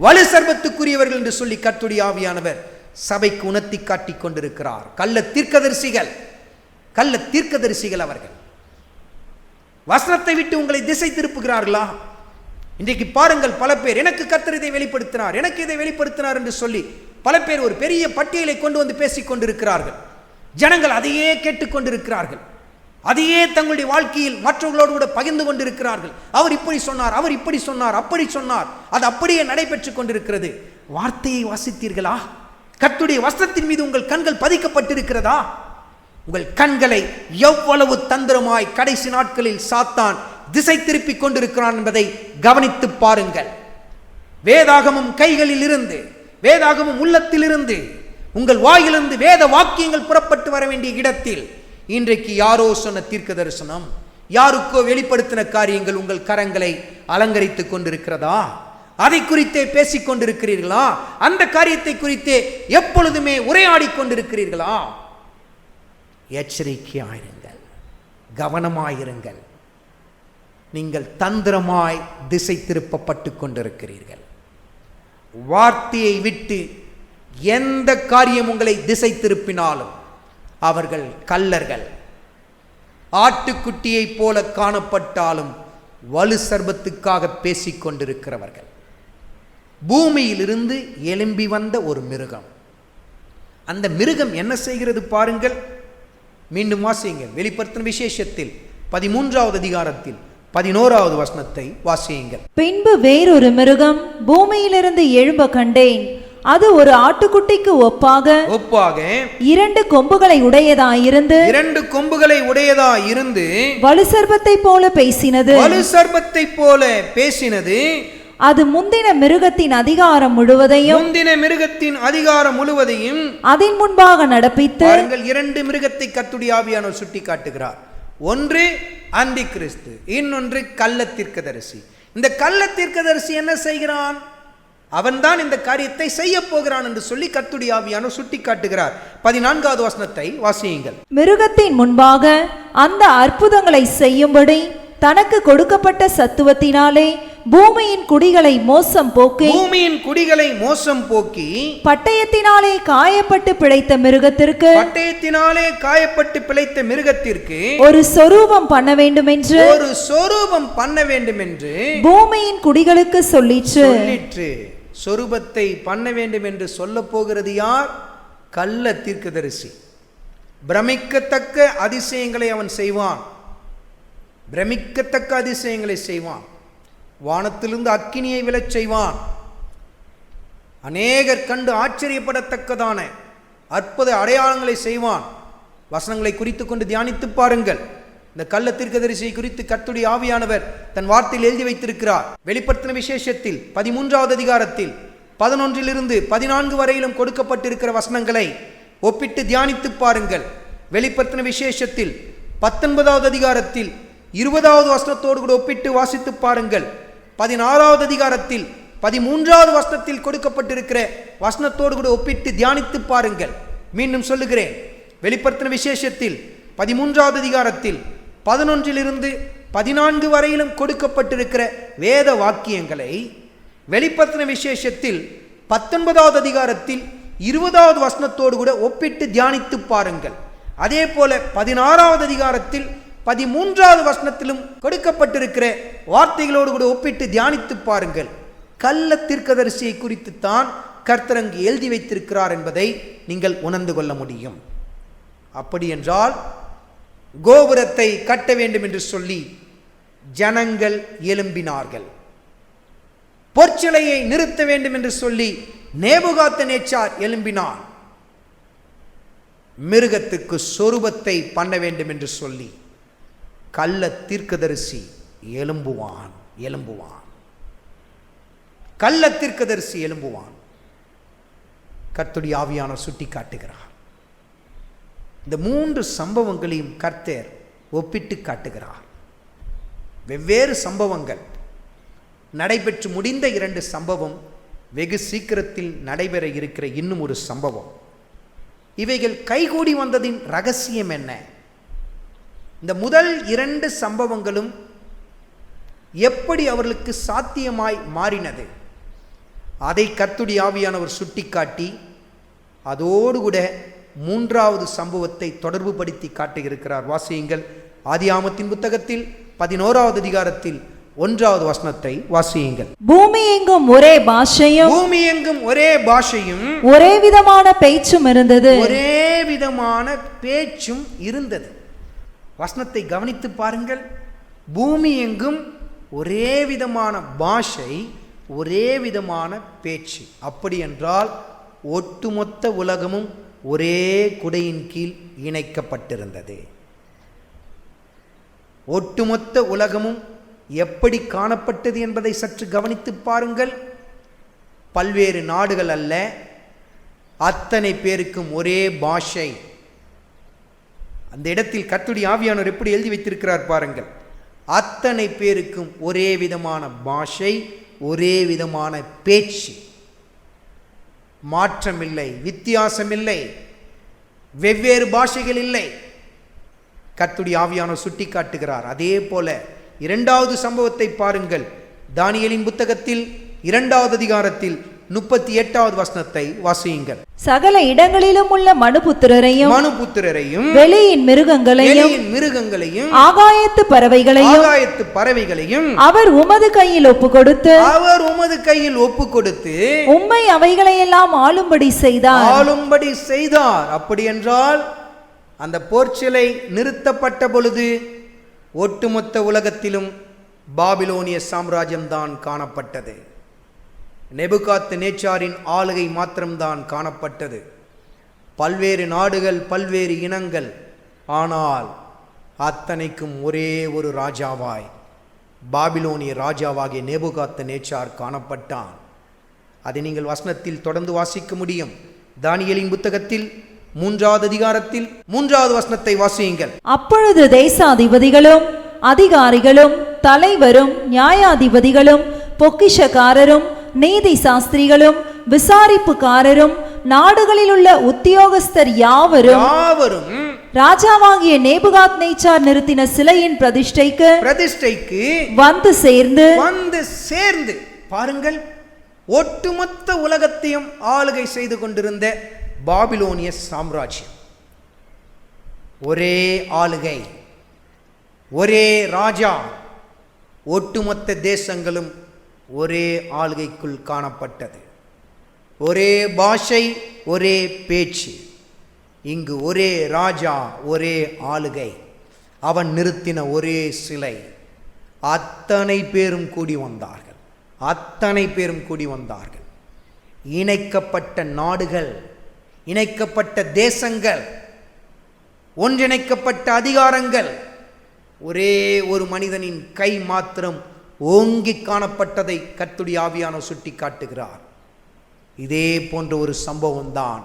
வலு சர்ப்பத்துக்குரியவர்கள் என்று சொல்லி கர்த்தருடைய ஆவியானவர் சபைக்கு உணர்த்தி காட்டிக் கொண்டிருக்கிறார். கள்ள தீர்க்கதரிசிகள் அவர்கள் வசனத்தை விட்டு உங்களை திசை திருப்புகிறார்களா? இன்றைக்கு பாருங்கள், பல பேர் எனக்கு கர்த்தர் இதை வெளிப்படுத்தினார், எனக்கு இதை வெளிப்படுத்தினார் என்று சொல்லி பல பேர் ஒரு பெரிய பட்டியலை கொண்டு வந்து பேசிக் கொண்டிருக்கிறார்கள். ஜனங்கள் அதையே கேட்டுக்கொண்டிருக்கிறார்கள், அதையே தங்களுடைய வாழ்க்கையில் மற்றவர்களோடு கூட பகிர்ந்து கொண்டிருக்கிறார்கள். அவர் இப்படி சொன்னார், அவர் இப்படி சொன்னார், அப்படி சொன்னார், அது அப்படியே நடைபெற்றுக் கொண்டிருக்கிறது. வார்த்தையை வாசித்தீர்களா? கர்த்தருடைய வசனத்தின் மீது உங்கள் கண்கள் பதிக்கப்பட்டிருக்கிறதா? உங்கள் கண்களை எவ்வளவு தந்திரமாய் கடைசி நாட்களில் சாத்தான் திசை திருப்பிக் கொண்டிருக்கிறான் என்பதை கவனித்து பாருங்கள். வேதாகமும் கைகளில் இருந்து, வேதாகமும் உள்ளத்திலிருந்து, உங்கள் வாயிலிருந்து வேத வாக்கியங்கள் புறப்பட்டு வர வேண்டிய இடத்தில் இன்றைக்கு யாரோ சொன்ன தீர்க்க தரிசனம், யாருக்கோ வெளிப்படுத்தின காரியங்கள் உங்கள் கரங்களை அலங்கரித்துக் கொண்டிருக்கிறதா? அதை குறித்தே பேசிக் கொண்டிருக்கிறீர்களா? அந்த காரியத்தை குறித்தே எப்பொழுதுமே உரையாடி கொண்டிருக்கிறீர்களா? எச்சரிக்கையாயிருங்கள், கவனமாயிருங்கள். நீங்கள் தந்திரமாய் திசை திருப்பப்பட்டு கொண்டிருக்கிறீர்கள். வார்த்தையை விட்டு எந்த காரியம் உங்களை திசை திருப்பினாலும் அவர்கள் கள்ளர்கள். ஆட்டுக்குட்டியை போல காணப்பட்டாலும் வலு சர்ப்பத்துக்காக பேசிக் கொண்டிருக்கிறவர்கள். பூமியிலிருந்து எழும்பி வந்த ஒரு மிருகம். அந்த மிருகம் என்ன செய்கிறது பாருங்கள். மீண்டும் வாசியுங்கள். வெளிப்படுத்தின விசேஷத்தில் 13வது அதிகாரத்தில் 11வது வசனத்தை வாசியுங்கள். பின்பு வேறொரு மிருகம் பூமியிலிருந்து எழும்ப கண்டேன். அது ஒரு ஆட்டுக்குட்டிக்கு ஒப்பாக இரண்டு கொம்புகளை உடையதாயிருந்து வலுசர்பத்தை போல பேசினது. அது முந்தின மிருகத்தின் அதிகாரம் முழுவதையும் அதன் முன்பாக நடப்பித்து. இரண்டு மிருகத்தை கர்த்தருடைய ஆவியானவர் சுட்டி காட்டுகிறார். ஒன்று அந்தி கிறிஸ்து, இன்னொன்று கள்ள தீர்க்கதரிசி. இந்த கள்ள தீர்க்கதரிசி என்ன செய்கிறான்? அவன்தான் இந்த காரியத்தை செய்ய போகிறான் என்று சொல்லி கர்த்தருடைய ஆவியானவர் சுட்டி காட்டுகிறார். 14வது வசனத்தை வாசியுங்கள். மிருகத்தின் முன்பாக அந்த அற்புதங்களை செய்யும்படி தனக்கு கொடுக்கப்பட்ட சத்துவத்தினாலே பூமியின் குடிகளை மோசம் போக்கி பட்டயத்தினாலே காயப்பட்டு பிழைத்த மிருகத்திற்கு ஒரு சொரூபம் பண்ண வேண்டும் என்று பூமியின் குடிகளுக்கு சொல்லிற்று. சொரூபத்தை பண்ண வேண்டும் என்று சொல்ல போகிறது யார்? கள்ள தீர்க்கதரிசி. பிரமிக்கத்தக்க அதிசயங்களை அவன் செய்வான். வானத்திலிருந்து அக்கினியை விழச் செய்வான். அநேகர் கண்டு ஆச்சரியப்படத்தக்கதான அற்புத அடையாளங்களை செய்வான். வசனங்களை குறித்து கொண்டு தியானித்து பாருங்கள். இந்த கள்ள தீர்க்கதரிசியை குறித்து கர்த்தருடைய ஆவியானவர் தன் வார்த்தையில் எழுதி வைத்திருக்கிறார். வெளிப்படுத்தின விசேஷத்தில் 13வது அதிகாரத்தில் 11 to 14 வரையிலும் கொடுக்கப்பட்டிருக்கிற வசனங்களை ஒப்பிட்டு தியானித்து பாருங்கள். வெளிப்படுத்தின விசேஷத்தில் 19வது அதிகாரத்தில் 20வது வசனத்தோடு கூட ஒப்பிட்டு வாசித்து பாருங்கள். 16வது அதிகாரத்தில் 13வது வசனத்தில் கொடுக்கப்பட்டிருக்கிற வசனத்தோடு கூட ஒப்பிட்டு தியானித்து பாருங்கள். மீண்டும் சொல்லுகிறேன், வெளிப்படுத்தின விசேஷத்தில் 13வது அதிகாரத்தில் 11 to 14 வரையிலும் கொடுக்கப்பட்டிருக்கிற வேத வாக்கியங்களை வெளிப்படுத்தின விசேஷத்தில் 19வது அதிகாரத்தில் 20வது வசனத்தோடு கூட ஒப்பிட்டு தியானித்து பாருங்கள். அதே போல 16வது அதிகாரத்தில் 13வது வசனத்திலும் கொடுக்கப்பட்டிருக்கிற வார்த்தைகளோடு கூட ஒப்பிட்டு தியானித்து பாருங்கள். கள்ள தீர்க்கதரிசியை குறித்து தான் கர்த்தர் அங்கு எழுதி வைத்திருக்கிறார் என்பதை நீங்கள் உணர்ந்து கொள்ள முடியும். அப்படி என்றால் கோபுரத்தை கட்ட வேண்டும் என்று சொல்லி ஜனங்கள் எழும்பினார்கள். பொற்சிலையை நிறுத்த வேண்டும் என்று சொல்லி நேபுகாத்நேச்சார் எழும்பினான். மிருகத்துக்கு சொரூபத்தை பண்ண வேண்டும் என்று சொல்லி கள்ள தீர்க்கதரிசி எழும்புவான். கள்ள தீர்க்கதரிசி எழும்புவான். கர்த்தருடைய ஆவியானவர் சுட்டி காட்டுகிறார். இந்த 3 சம்பவங்களையும் கர்த்தர் ஒப்பிட்டு காட்டுகிறார். வெவ்வேறு சம்பவங்கள் நடைபெற்று முடிந்த 2 சம்பவம், வெகு சீக்கிரத்தில் நடைபெற இருக்கிற இன்னும் ஒரு சம்பவம். இவைகள் கைகூடி வந்ததின் ரகசியம் என்ன? இந்த முதல் 2 சம்பவங்களும் எப்படி அவர்களுக்கு சாத்தியமாய் மாறினது, அதை கர்த்தருடைய ஆவியானவர் சுட்டிக்காட்டி அதோடு கூட 3வது சம்பவத்தை தொடர்பு படுத்தி காட்டியிருக்கிறார். வாசியுங்கள். ஆதியாகமத்தின் புத்தகத்தில் 11வது அதிகாரத்தில் 1வது வசனத்தை வாசியுங்கள். பூமி எங்கும் ஒரே பாஷையும் ஒரே விதமான பேச்சும் இருந்தது. வசனத்தை கவனித்து பாருங்கள். பூமி எங்கும் ஒரே விதமான பாஷை, ஒரே விதமான பேச்சு. அப்படி என்றால் ஒட்டுமொத்த உலகமும் ஒரே குடையின் கீழ் இணைக்கப்பட்டிருந்தது. ஒட்டுமொத்த உலகமும் எப்படி காணப்பட்டது என்பதை சற்று கவனித்து பாருங்கள். பல்வேறு நாடுகள் அல்ல, அத்தனை பேருக்கும் ஒரே பாஷை. அந்த இடத்தில் கர்த்தருடைய ஆவியானவர் எப்படி எழுதி வைத்திருக்கிறார் பாருங்கள். அத்தனை பேருக்கும் ஒரே விதமான பாஷை, ஒரே விதமான பேச்சு. மாற்றமில்லை, வித்தியாசமில்லை, வெவ்வேறு பாஷைகள் இல்லை. கர்த்தருடைய ஆவியானவர் சுட்டி காட்டுகிறார். அதே போல 2வது சம்பவத்தை பாருங்கள். தானியேலின் புத்தகத்தில் 2வது அதிகாரத்தில் 38வது வசனத்தை வாசியுங்கள். சகல இடங்களிலும் உள்ள மனுபுத்திரரையும் வெளியின் மிருகங்களையும் ஆகாயத்து பறவைகளையும் அவர் உமது கையில் ஒப்பு கொடுத்து உம்மை அவைகளையெல்லாம் ஆளும்படி செய்தார். அப்படி என்றால் அந்த போர்ச்சிலை நிறுத்தப்பட்ட பொழுது ஒட்டுமொத்த உலகத்திலும் பாபிலோனிய சாம்ராஜ்யம்தான் காணப்பட்டது. நேபுகாத்நேச்சாரின் ஆளுகை மாத்திரம்தான் காணப்பட்டது. பல்வேறு நாடுகள், பல்வேறு இனங்கள், ஆனால் அத்தனைக்கும் ஒரே ஒரு ராஜாவாய் பாபிலோனிய ராஜாவாகிய நேபுகாத்நேச்சார் காணப்பட்டான். அதை நீங்கள் வசனத்தில் தொடர்ந்து வாசிக்க முடியும். தானியேலின் புத்தகத்தில் 3வது அதிகாரத்தில் 3வது வசனத்தை வாசியுங்கள். அப்பொழுது தேசாதிபதிகளும் அதிகாரிகளும் தலைவரும் நியாயாதிபதிகளும் பொக்கிஷக்காரரும் நீதி சாஸ்திரிகளும் விசாரிப்புக்காரரும் நாடுகளில் உள்ள உத்தியோகஸ்தர் யாவரும் ராஜாவாகிய நேபுகாத்நேச்சார் நிறுத்தின சிலையின் பிரதிஷ்டைக்கு வந்து சேர்ந்து பாருங்கள், ஒட்டுமொத்த உலகத்தையும் ஆளுகை செய்து கொண்டிருந்த பாபிலோனிய சாம்ராஜ்யம், ஒரே ஆளுகை, ஒரே ராஜா, ஒட்டுமொத்த தேசங்களும் ஒரே ஆளுகைக்குள் காணப்பட்டது. ஒரே பாஷை, ஒரே பேச்சு. இங்கு ஒரே ராஜா, ஒரே ஆளுகை, அவன் நிறுத்தின ஒரே சிலை. அத்தனை பேரும் கூடி வந்தார்கள், அத்தனை பேரும் கூடி வந்தார்கள். இணைக்கப்பட்ட நாடுகள், இணைக்கப்பட்ட தேசங்கள், ஒன்றிணைக்கப்பட்ட அதிகாரங்கள், ஒரே ஒரு மனிதனின் கை மாத்திரம் ஓங்கி காணப்பட்டதை கர்த்தருடைய ஆவியானவர் சுட்டி காட்டுகிறார். இதே போன்ற ஒரு சம்பவம் தான்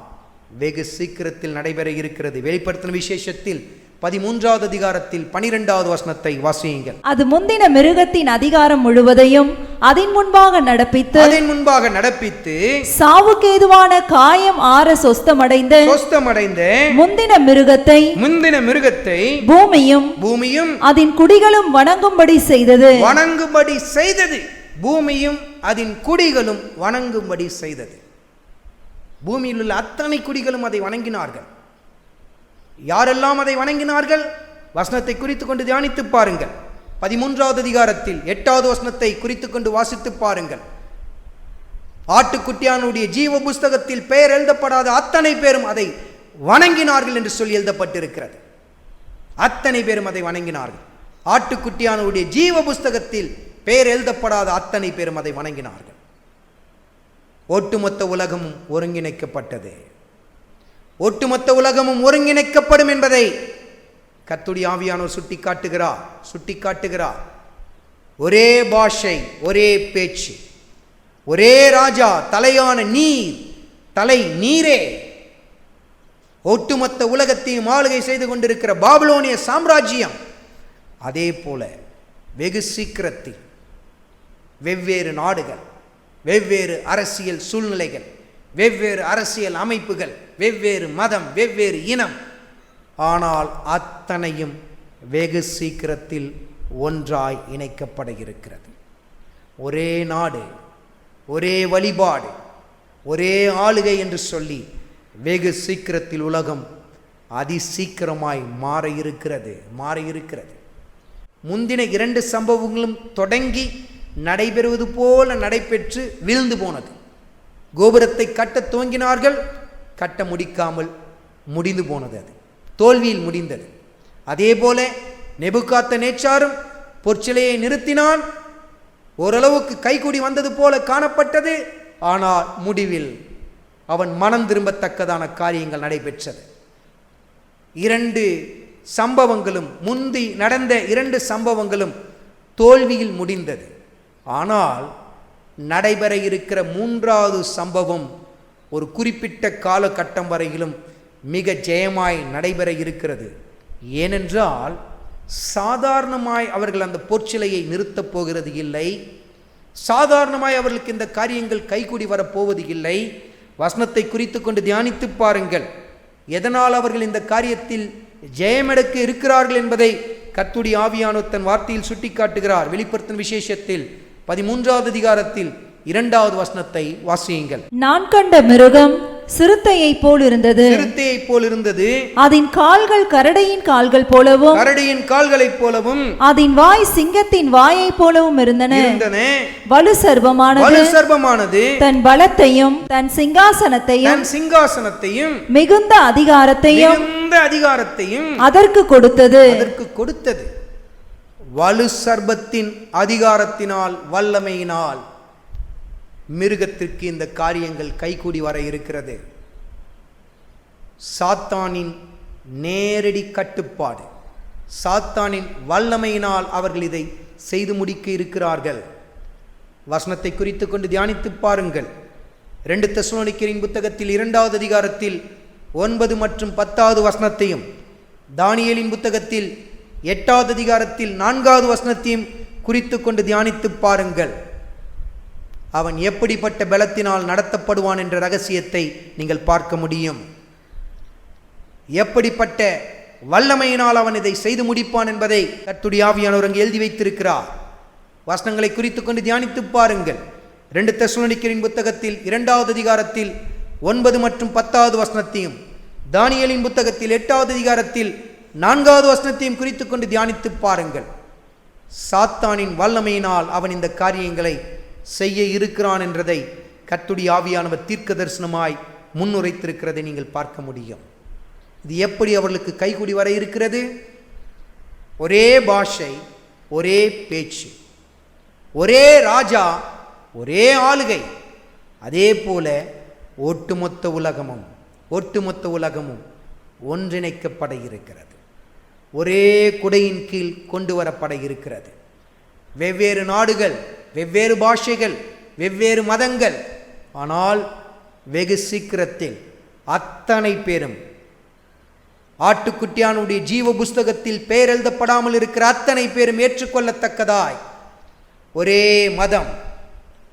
வெகு சீக்கிரத்தில் நடைபெற இருக்கிறது. வெளிப்படுத்தின விசேஷத்தில் 13வது அதிகாரத்தில் 12வது வசனத்தை வாசியுங்கள். அது முந்தின மிருகத்தின் அதிகாரம் முழுவதையும் அதன் முன்பாக நடப்பித்து சாவுக்கு ஏதுவான காயம் ஆற சொஸ்தமடைந்த முந்தின மிருகத்தை பூமியும் அதன் குடிகளும் வணங்கும்படி செய்தது. பூமியும் அதன் குடிகளும் வணங்கும்படி செய்தது. பூமியில் உள்ள அத்தனை குடிகளும் அதை வணங்கினார்கள். யாரெல்லாம் அதை வணங்கினார்கள்? வசனத்தை குறித்து கொண்டு தியானித்து பாருங்கள். 13வது அதிகாரத்தில் 8வது வசனத்தை குறித்து கொண்டு வாசித்து பாருங்கள். ஆட்டுக்குட்டியானுடைய ஜீவ புஸ்தகத்தில் பெயர் எழுதப்படாத அத்தனை பேரும் அதை வணங்கினார்கள் என்று சொல்லி எழுதப்பட்டிருக்கிறது. அத்தனை பேரும் அதை வணங்கினார்கள். ஆட்டுக்குட்டியானுடைய ஜீவ புஸ்தகத்தில் பெயர் எழுதப்படாத அத்தனை பேரும் அதை வணங்கினார்கள். ஒட்டுமொத்த உலகமும் ஒருங்கிணைக்கப்பட்டது. ஒட்டுமொத்த உலகமும் ஒருங்கிணைக்கப்படும் என்பதை கர்த்தருடைய ஆவியானவர் சுட்டிக்காட்டுகிறார். ஒரே பாஷை, ஒரே பேச்சு, ஒரே ராஜா, தலையான நீரே ஒட்டுமொத்த உலகத்தையும் ஆளுகை செய்து கொண்டிருக்கிற பாபிலோனிய சாம்ராஜ்யம். அதே போல வெகு சீக்கிரத்தில் வெவ்வேறு நாடுகள், வெவ்வேறு அரசியல் சூழ்நிலைகள், வெவ்வேறு அரசியல் அமைப்புகள், வெவ்வேறு மதம், வெவ்வேறு இனம், ஆனால் அத்தனையும் வெகு சீக்கிரத்தில் ஒன்றாய் இணைக்கப்பட இருக்கிறது. ஒரே நாடு, ஒரே வழிபாடு, ஒரே ஆளுகை என்று சொல்லி வெகு சீக்கிரத்தில் உலகம் அதிசீக்கிரமாய் மாற இருக்கிறது. முந்தின 2 சம்பவங்களும் தொடங்கி நடைபெறுவது போல நடைபெற்று வீழ்ந்து போனது. கோபுரத்தை கட்ட துவங்கினார்கள், கட்ட முடிக்காமல் முடிந்து போனது. அது தோல்வியில் முடிந்தது. அதே போல நேபுகாத்நேச்சாரும் பொற்சிலையை நிறுத்தினான். ஓரளவுக்கு கைகூடி வந்தது போல காணப்பட்டது. ஆனால் முடிவில் அவன் மனம் திரும்பத்தக்கதான காரியங்கள் நடைபெற்றது. 2 சம்பவங்களும், முந்தி நடந்த 2 சம்பவங்களும் தோல்வியில் முடிந்தது. ஆனால் நடைபெற இருக்கிற 3வது சம்பவம் ஒரு குறிப்பிட்ட காலகட்டம் வரையிலும் மிக ஜெயமாய் நடைபெற இருக்கிறது. ஏனென்றால் சாதாரணமாய் அவர்கள் அந்த பொற்சிலையை நிறுத்தப் போகிறது இல்லை. சாதாரணமாய் அவர்களுக்கு இந்த காரியங்கள் கைகூடி வரப்போவது இல்லை. வசனத்தை குறித்து கொண்டு தியானித்து பாருங்கள். எதனால் அவர்கள் இந்த காரியத்தில் ஜெயமெடுக்க இருக்கிறார்கள் என்பதை கர்த்தருடைய ஆவியானவர் தன் வார்த்தையில் சுட்டிக்காட்டுகிறார். வெளிப்படுத்தின விசேஷத்தில் 13வது அதிகாரத்தில் 2வது வசனத்தை வாசியுங்கள். நான் கண்ட மிருகம் சிறுத்தையைப் போல் இருந்தது. அதன் கால்கள் கரடியின் கால்கள் போலவும் அதன் வாய் சிங்கத்தின் வாயைப் போலவும் இருந்தன. வலு சர்ப்பமானது தன் பலத்தையும் தன் சிங்காசனத்தையும் மிகுந்த அதிகாரத்தையும் அதற்கு கொடுத்தது. வலு சர்ப்பத்தின் அதிகாரத்தினால், வல்லமையினால் மிருகத்திற்கு இந்த காரியங்கள் கைகூடி வர இருக்கிறது. சாத்தானின் நேரடி கட்டுப்பாடு, சாத்தானின் வல்லமையினால் அவர்கள் இதை செய்து முடிக்க இருக்கிறார்கள். வசனத்தை குறித்து கொண்டு தியானித்து பாருங்கள். 2 தெசலோனிக்கேயரின் புத்தகத்தில் 2வது அதிகாரத்தில் 9 மற்றும் 10வது வசனத்தையும், தானியேலின் புத்தகத்தில் 8வது அதிகாரத்தில் 4வது வசனத்தையும் குறித்து கொண்டு தியானித்து பாருங்கள். அவன் எப்படிப்பட்ட பலத்தினால் நடத்தப்படுவான் என்ற ரகசியத்தை நீங்கள் பார்க்க முடியும். எப்படிப்பட்ட வல்லமையினால் அவன் இதை செய்து முடிப்பான் என்பதை கர்த்தருடைய ஆவியானவர் அங்கே எழுதி வைத்திருக்கிறார். வசனங்களை குறித்து கொண்டு தியானித்து பாருங்கள். 2 தெசலோனிக்கேயரின் புத்தகத்தில் 2வது அதிகாரத்தில் 9 மற்றும் 10வது வசனத்தையும், தானியேலின் புத்தகத்தில் 8வது அதிகாரத்தில் 4வது வசனத்தையும் குறித்து கொண்டு தியானித்து பாருங்கள். சாத்தானின் வல்லமையினால் அவன் இந்த காரியங்களை செய்ய இருக்கிறான் என்றதை கர்த்தருடைய ஆவியானவர் தீர்க்க தரிசனமாய் முன்னுரைத்திருக்கிறதை நீங்கள் பார்க்க முடியும். இது எப்படி அவர்களுக்கு கைகூடி வர இருக்கிறது? ஒரே பாஷை, ஒரே பேச்சு, ஒரே ராஜா, ஒரே ஆளுகை. அதே போல ஒட்டுமொத்த உலகமும் ஒன்றிணைக்கப்பட இருக்கிறது. ஒரே குடையின் கீழ் கொண்டு வரப்பட இருக்கிறது. வெவ்வேறு நாடுகள், வெவ்வேறு பாஷைகள், வெவ்வேறு மதங்கள், ஆனால் வெகு சீக்கிரத்தில் அத்தனை பேரும் ஆட்டுக்குட்டியானுடைய ஜீவ புஸ்தகத்தில் பெயர் எழுதப்படாமல் இருக்கிற அத்தனை பேரும் ஏற்றுக்கொள்ளத்தக்கதாய் ஒரே மதம்,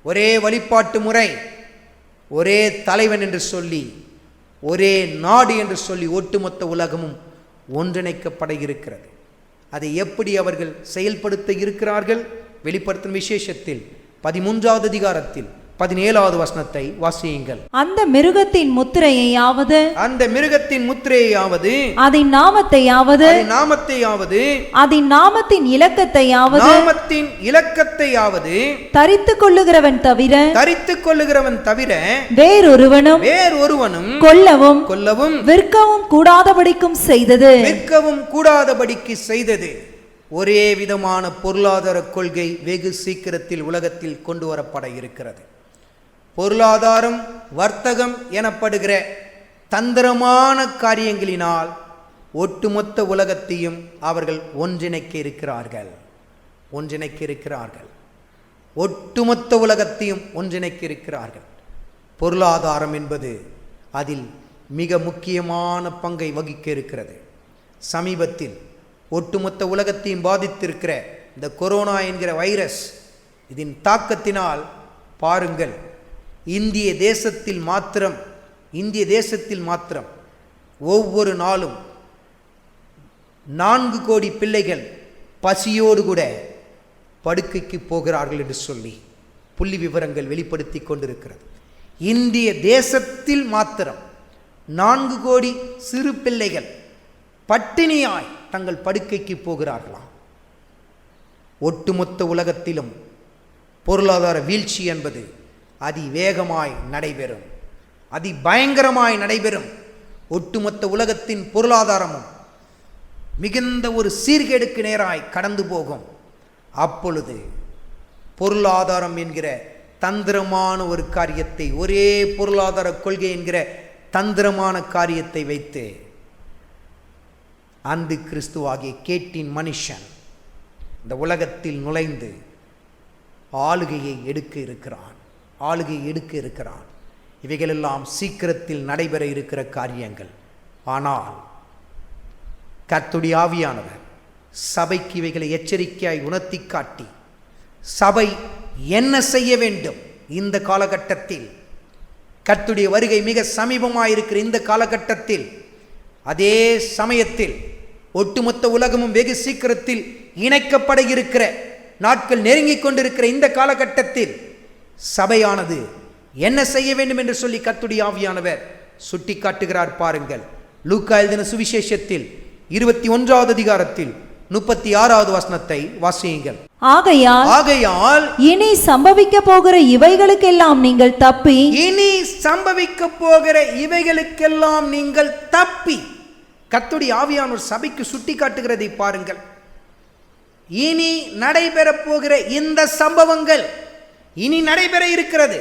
ஒரே வழிபாட்டு முறை, ஒரே தலைவன் என்று சொல்லி, ஒரே நாடு என்று சொல்லி ஒட்டுமொத்த உலகமும் ஒன்றிணைக்கப்பட இருக்கிறது. அதை எப்படி அவர்கள் செயல்படுத்த இருக்கிறார்கள்? வெளிப்படுத்தும் விசேஷத்தில் 13வது அதிகாரத்தில் 17வது வசனத்தை வாசியுங்கள். அந்த மிருகத்தின் முத்திரையாவது, அதன் நாமத்தையாவது, அதன் நாமத்தின் இலக்கத்தையாவது தரித்துக் கொள்ளுகிறவன் தவிர வேறொருவனும் கொல்லவும் விற்கவும் கூடாதபடிக்கும் செய்தது. ஒரே விதமான பொருளாதார கொள்கை வெகு சீக்கிரத்தில் உலகத்தில் கொண்டு வரப்பட இருக்கிறது. பொருளாதாரம், வர்த்தகம் எனப்படுகிற தந்திரமான காரியங்களினால் ஒட்டுமொத்த உலகத்தையும் அவர்கள் ஒன்றிணைக்க இருக்கிறார்கள். ஒட்டுமொத்த உலகத்தையும் ஒன்றிணைக்க இருக்கிறார்கள். பொருளாதாரம் என்பது அதில் மிக முக்கியமான பங்கை வகிக்க இருக்கிறது. சமீபத்தில் ஒட்டுமொத்த உலகத்தையும் பாதித்திருக்கிற இந்த கொரோனா என்கிற வைரஸ், இதன் தாக்கத்தினால் பாருங்கள், இந்திய தேசத்தில் மாத்திரம் ஒவ்வொரு நாளும் 4 கோடி பிள்ளைகள் பசியோடு கூட படுக்கைக்கு போகிறார்கள் என்று சொல்லி புள்ளி விவரங்கள் வெளிப்படுத்தி கொண்டிருக்கிறது. இந்திய தேசத்தில் மாத்திரம் 4 கோடி சிறு பிள்ளைகள் பட்டினியாய் தங்கள் படுக்கைக்கு போகிறார்களாம். ஒட்டுமொத்த உலகத்திலும் பொருளாதார வீழ்ச்சி என்பது அதிவேகமாய் நடைபெறும், அதிபயங்கரமாய் நடைபெறும். ஒட்டுமொத்த உலகத்தின் பொருளாதாரமும் மிகுந்த ஒரு சீர்கேடுக்கு நேராய் கடந்து போகும். அப்பொழுது பொருளாதாரம் என்கிற தந்திரமான ஒரு காரியத்தை, ஒரே பொருளாதார கொள்கை என்கிற தந்திரமான காரியத்தை வைத்து அந்து கிறிஸ்துவாகிய கேட்டின் மனுஷன் இந்த உலகத்தில் நுழைந்து ஆளுகையை எடுக்க இருக்கிறான். இவைகளெல்லாம் சீக்கிரத்தில் நடைபெற இருக்கிற காரியங்கள். ஆனால் கர்த்தருடைய ஆவியானவர் சபைக்கு இவைகளை எச்சரிக்கையாய் உணர்த்தி காட்டி, சபை என்ன செய்ய வேண்டும் இந்த காலகட்டத்தில், கர்த்தருடைய வருகை மிக சமீபமாயிருக்கிற இந்த காலகட்டத்தில், அதே சமயத்தில் ஒட்டுமொத்த உலகமும் வெகு சீக்கிரத்தில் இணைக்கப்பட இருக்கிற நாட்கள் நெருங்கிக் கொண்டிருக்கிற இந்த காலகட்டத்தில் சபையானது என்ன செய்ய வேண்டும் என்று சொல்லி கர்த்தருடைய ஆவியானவர் சுட்டி காட்டுகிறார். பாருங்கள், லூக்கா எழுதின சுவிசேஷத்தில் 21வது அதிகாரத்தில் 36வது வசனத்தை வாசியுங்கள். ஆகையால் இனி சம்பவிக்க போகிற இவைகளுக்கெல்லாம் நீங்கள் தப்பி கர்த்தருடைய ஆவியானவர் சபைக்கு சுட்டி காட்டுகிறதை பாருங்கள். இனி நடைபெற போகிற இந்த சம்பவங்கள், இனி நடைபெற இருக்கிறது,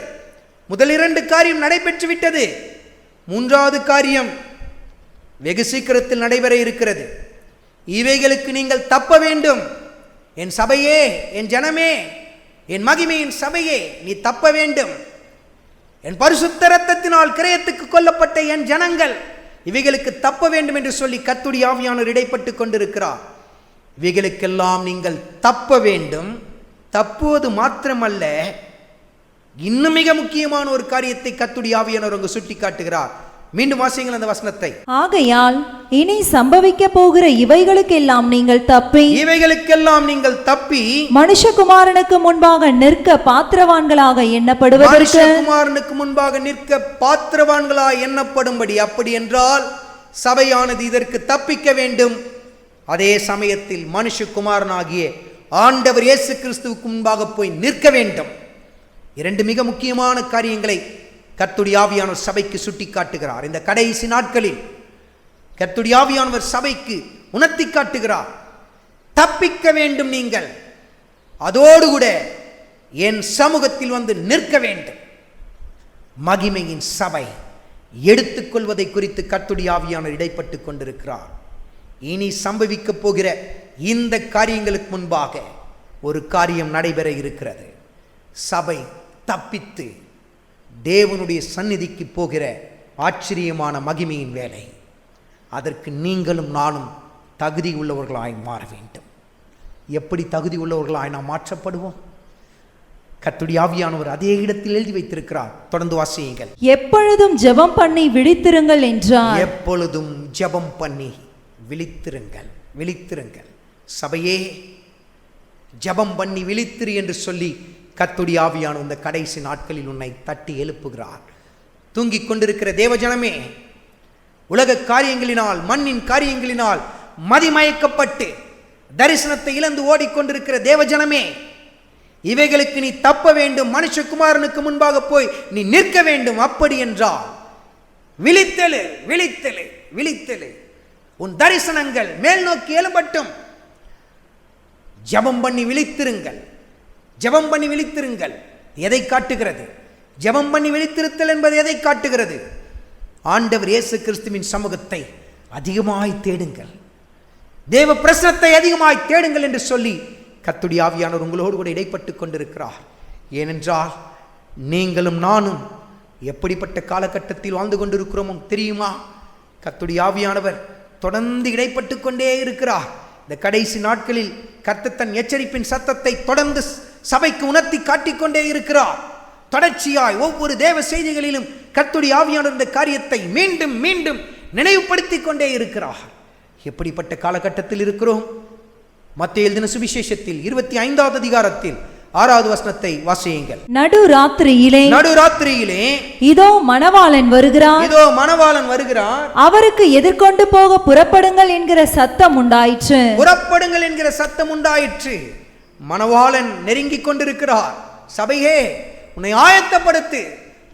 முதல் 2 காரியம் நடைபெற்று விட்டது. 3வது காரியம் வெகு சீக்கிரத்தில் நடைபெற இருக்கிறது. இவைகளுக்கு நீங்கள் தப்ப வேண்டும். என் சபையே, என் ஜனமே, என் மகிமையின் சபையே, நீ தப்ப வேண்டும். என் பரிசுத்த இரத்தத்தினால் கிரயத்துக்கு கொல்லப்பட்ட என் ஜனங்கள் இவைகளுக்கு தப்ப வேண்டும் என்று சொல்லி கர்த்தருடைய ஆவியானவர் இடைப்பட்டு கொண்டிருக்கிறார். இவைகளுக்கெல்லாம் நீங்கள் தப்ப வேண்டும். தப்புவது மாத்திரமல்ல, இன்னும் மிக முக்கியமான ஒரு காரியத்தை கர்த்தருடைய ஆவியானவர் அங்கு சுட்டி காட்டுகிறார். மீண்டும் வாசியுங்கள் அந்த வசனத்தை. ஆகையால் இனி சம்பவிக்க போகிற இவைகளுக்கெல்லாம் நீங்கள் தப்பி மனுஷகுமாரனுக்கு முன்பாக நிற்க பாத்திரவான்களாக எண்ணப்படும்படி. அப்படி என்றால் சபையானது இதற்கு தப்பிக்க வேண்டும். அதே சமயத்தில் மனுஷகுமாரனாகிய ஆண்டவர் இயேசு கிறிஸ்துவுக்கு முன்பாக போய் நிற்க வேண்டும். 2 மிக முக்கியமான காரியங்களை கர்த்தருடைய ஆவியானவர் சபைக்கு சுட்டி காட்டுகிறார். இந்த கடைசி நாட்களில் கர்த்தருடைய ஆவியானவர் சபைக்கு உணர்த்தி காட்டுகிறார். தப்பிக்க வேண்டும் நீங்கள். அதோடு கூட என் சமூகத்தில் வந்து நிற்க வேண்டும். மகிமையின் சபை எடுத்துக்கொள்வதை குறித்து கர்த்தருடைய ஆவியானவர் இடைப்பட்டு கொண்டிருக்கிறார். இனி சம்பவிக்க போகிற இந்த காரியங்களுக்கு முன்பாக ஒரு காரியம் நடைபெற இருக்கிறது. சபை தப்பித்து தேவனுடைய சந்நிதிக்கு போகிற ஆச்சரியமான மகிமையின் வேலை. அதற்கு நீங்களும் நானும் தகுதி உள்ளவர்களாய் மாற வேண்டும். எப்படி தகுதி உள்ளவர்களாய் நாம் மாற்றப்படுவோம்? கர்த்தருடைய ஆவியானவர் அதே இடத்தில் எழுதி வைத்திருக்கிறார். தொடர்ந்து வாசியுங்கள். எப்பொழுதும் ஜெபம் பண்ணி விழித்திருங்கள் என்றார். எப்பொழுதும் ஜெபம் பண்ணி விழித்திருங்கள். விழித்திருங்கள் சபையே, ஜெபம் பண்ணி விழித்திரு என்று சொல்லி கர்த்தருடைய ஆவியானவர் இந்த கடைசி நாட்களில் உன்னை தட்டி எழுப்புகிறார். தூங்கிக் கொண்டிருக்கிற தேவஜனமே, உலக காரியங்களினால், மண்ணின் காரியங்களினால் மதிமயக்கப்பட்டு தரிசனத்தை இழந்து ஓடிக்கொண்டிருக்கிற தேவஜனமே, இவைகளுக்கு நீ தப்ப வேண்டும். மனுஷகுமாரனுக்கு முன்பாக போய் நீ நிற்க வேண்டும். அப்படி என்றால் விழித்தெழு, விழித்தெழு, விழித்தெழு. உன் தரிசனங்கள் மேல் நோக்கி எழும்பட்டும். ஜெபம் பண்ணி விழித்திருங்கள். ஜெபம் பண்ணி விழித்திருங்கள். எதை காட்டுகிறது? ஜெபம் பண்ணி விழித்திருத்தல் என்பது எதை காட்டுகிறது? ஆண்டவர் இயேசு கிறிஸ்துவின் சமூகத்தை அதிகமாய் தேடுங்கள். தேவ பிரசனத்தை அதிகமாய் தேடுங்கள் என்று சொல்லி கர்த்தருடைய ஆவியானவர் உங்களோடு கூட இடைப்பட்டு கொண்டிருக்கிறார். ஏனென்றால் நீங்களும் நானும் எப்படிப்பட்ட காலகட்டத்தில் வாழ்ந்து கொண்டிருக்கிறோமோ தெரியுமா? கர்த்தருடைய ஆவியானவர் தொடர்ந்து இடைப்பட்டு கொண்டே இருக்கிறார். இந்த கடைசி நாட்களில் கர்த்தர் தன் எச்சரிப்பின் சத்தத்தை தொடர்ந்து சபைக்கு உணர்த்தி காட்டிக்கொண்டே இருக்கிறார். தொடர்ச்சியாய் ஒவ்வொரு தேவ செய்திகளிலும் கர்த்தருடைய ஆவியானவர் இந்த காரியத்தை மீண்டும் மீண்டும் நினைவுபடுத்தி கொண்டே இருக்கிறார். எப்படிப்பட்ட காலகட்டத்தில் இருக்கிறோம்? மத்தேயு எழுதின சுவிசேஷத்தில் 25வது அதிகாரத்தில் 6வது வசனத்தை வாசியுங்கள். நடுராத்திரியிலே இதோ மணவாளன் வருகிறார், அவருக்கு எதிர்கொண்டு போக புறப்படுங்கள் என்கிற சத்தம் உண்டாயிற்று. மணவாளன் நெருங்கிக் கொண்டிருக்கிறார். சபையே, உன்னை ஆயத்தப்படுத்து,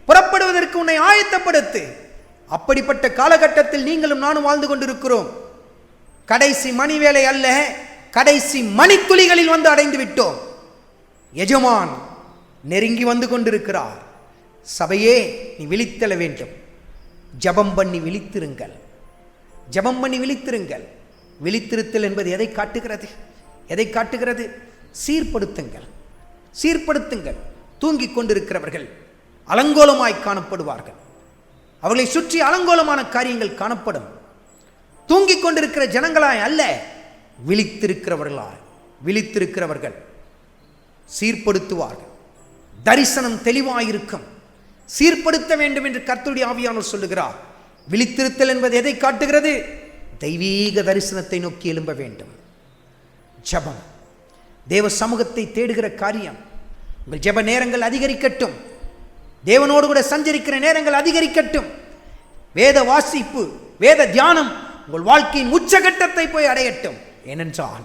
புறப்படுவதற்கு உன்னை ஆயத்தப்படுத்து. அப்படிப்பட்ட காலகட்டத்தில் நீங்களும் நானும் வாழ்ந்து கொண்டிருக்கிறோம். கடைசி மணி வேலை அல்ல, கடைசி மணித்துளிகளில் வந்து அடைந்து விட்டோம். எஜமான் நெருங்கி வந்து கொண்டிருக்கிறார். சபையே, நீ விழித்தெழ வேண்டும். ஜெபம் பண்ணி விழித்திருங்கள். ஜெபம் பண்ணி விழித்திருங்கள். விழித்திருத்தல் என்பது எதை காட்டுகிறது? எதை காட்டுகிறது? சீர்படுத்துங்கள், சீர்படுத்துங்கள். தூங்கிக் கொண்டிருக்கிறவர்கள் அலங்கோலமாய் காணப்படுவார்கள். அவர்களை சுற்றி அலங்கோலமான காரியங்கள் காணப்படும். தூங்கிக் கொண்டிருக்கிற ஜனங்களாய் அல்ல, விழித்திருக்கிறவர்கள் சீர்படுத்துவார்கள். தரிசனம் தெளிவாயிருக்கும். சீர்படுத்த வேண்டும் என்று கர்த்தருடைய ஆவியானவர் சொல்லுகிறார். விழித்திருத்தல் என்பது எதை காட்டுகிறது? தெய்வீக தரிசனத்தை நோக்கி எழும்ப வேண்டும். ஜெபம், தேவ சமூகத்தை தேடுகிற காரியம். உங்கள் ஜெப நேரங்கள் அதிகரிக்கட்டும். தேவனோடு கூட சஞ்சரிக்கிற நேரங்கள் அதிகரிக்கட்டும். வேத வாசிப்பு, வேத தியானம் உங்கள் வாழ்க்கையின் உச்சகட்டத்தை போய் அடையட்டும். ஏனென்றால்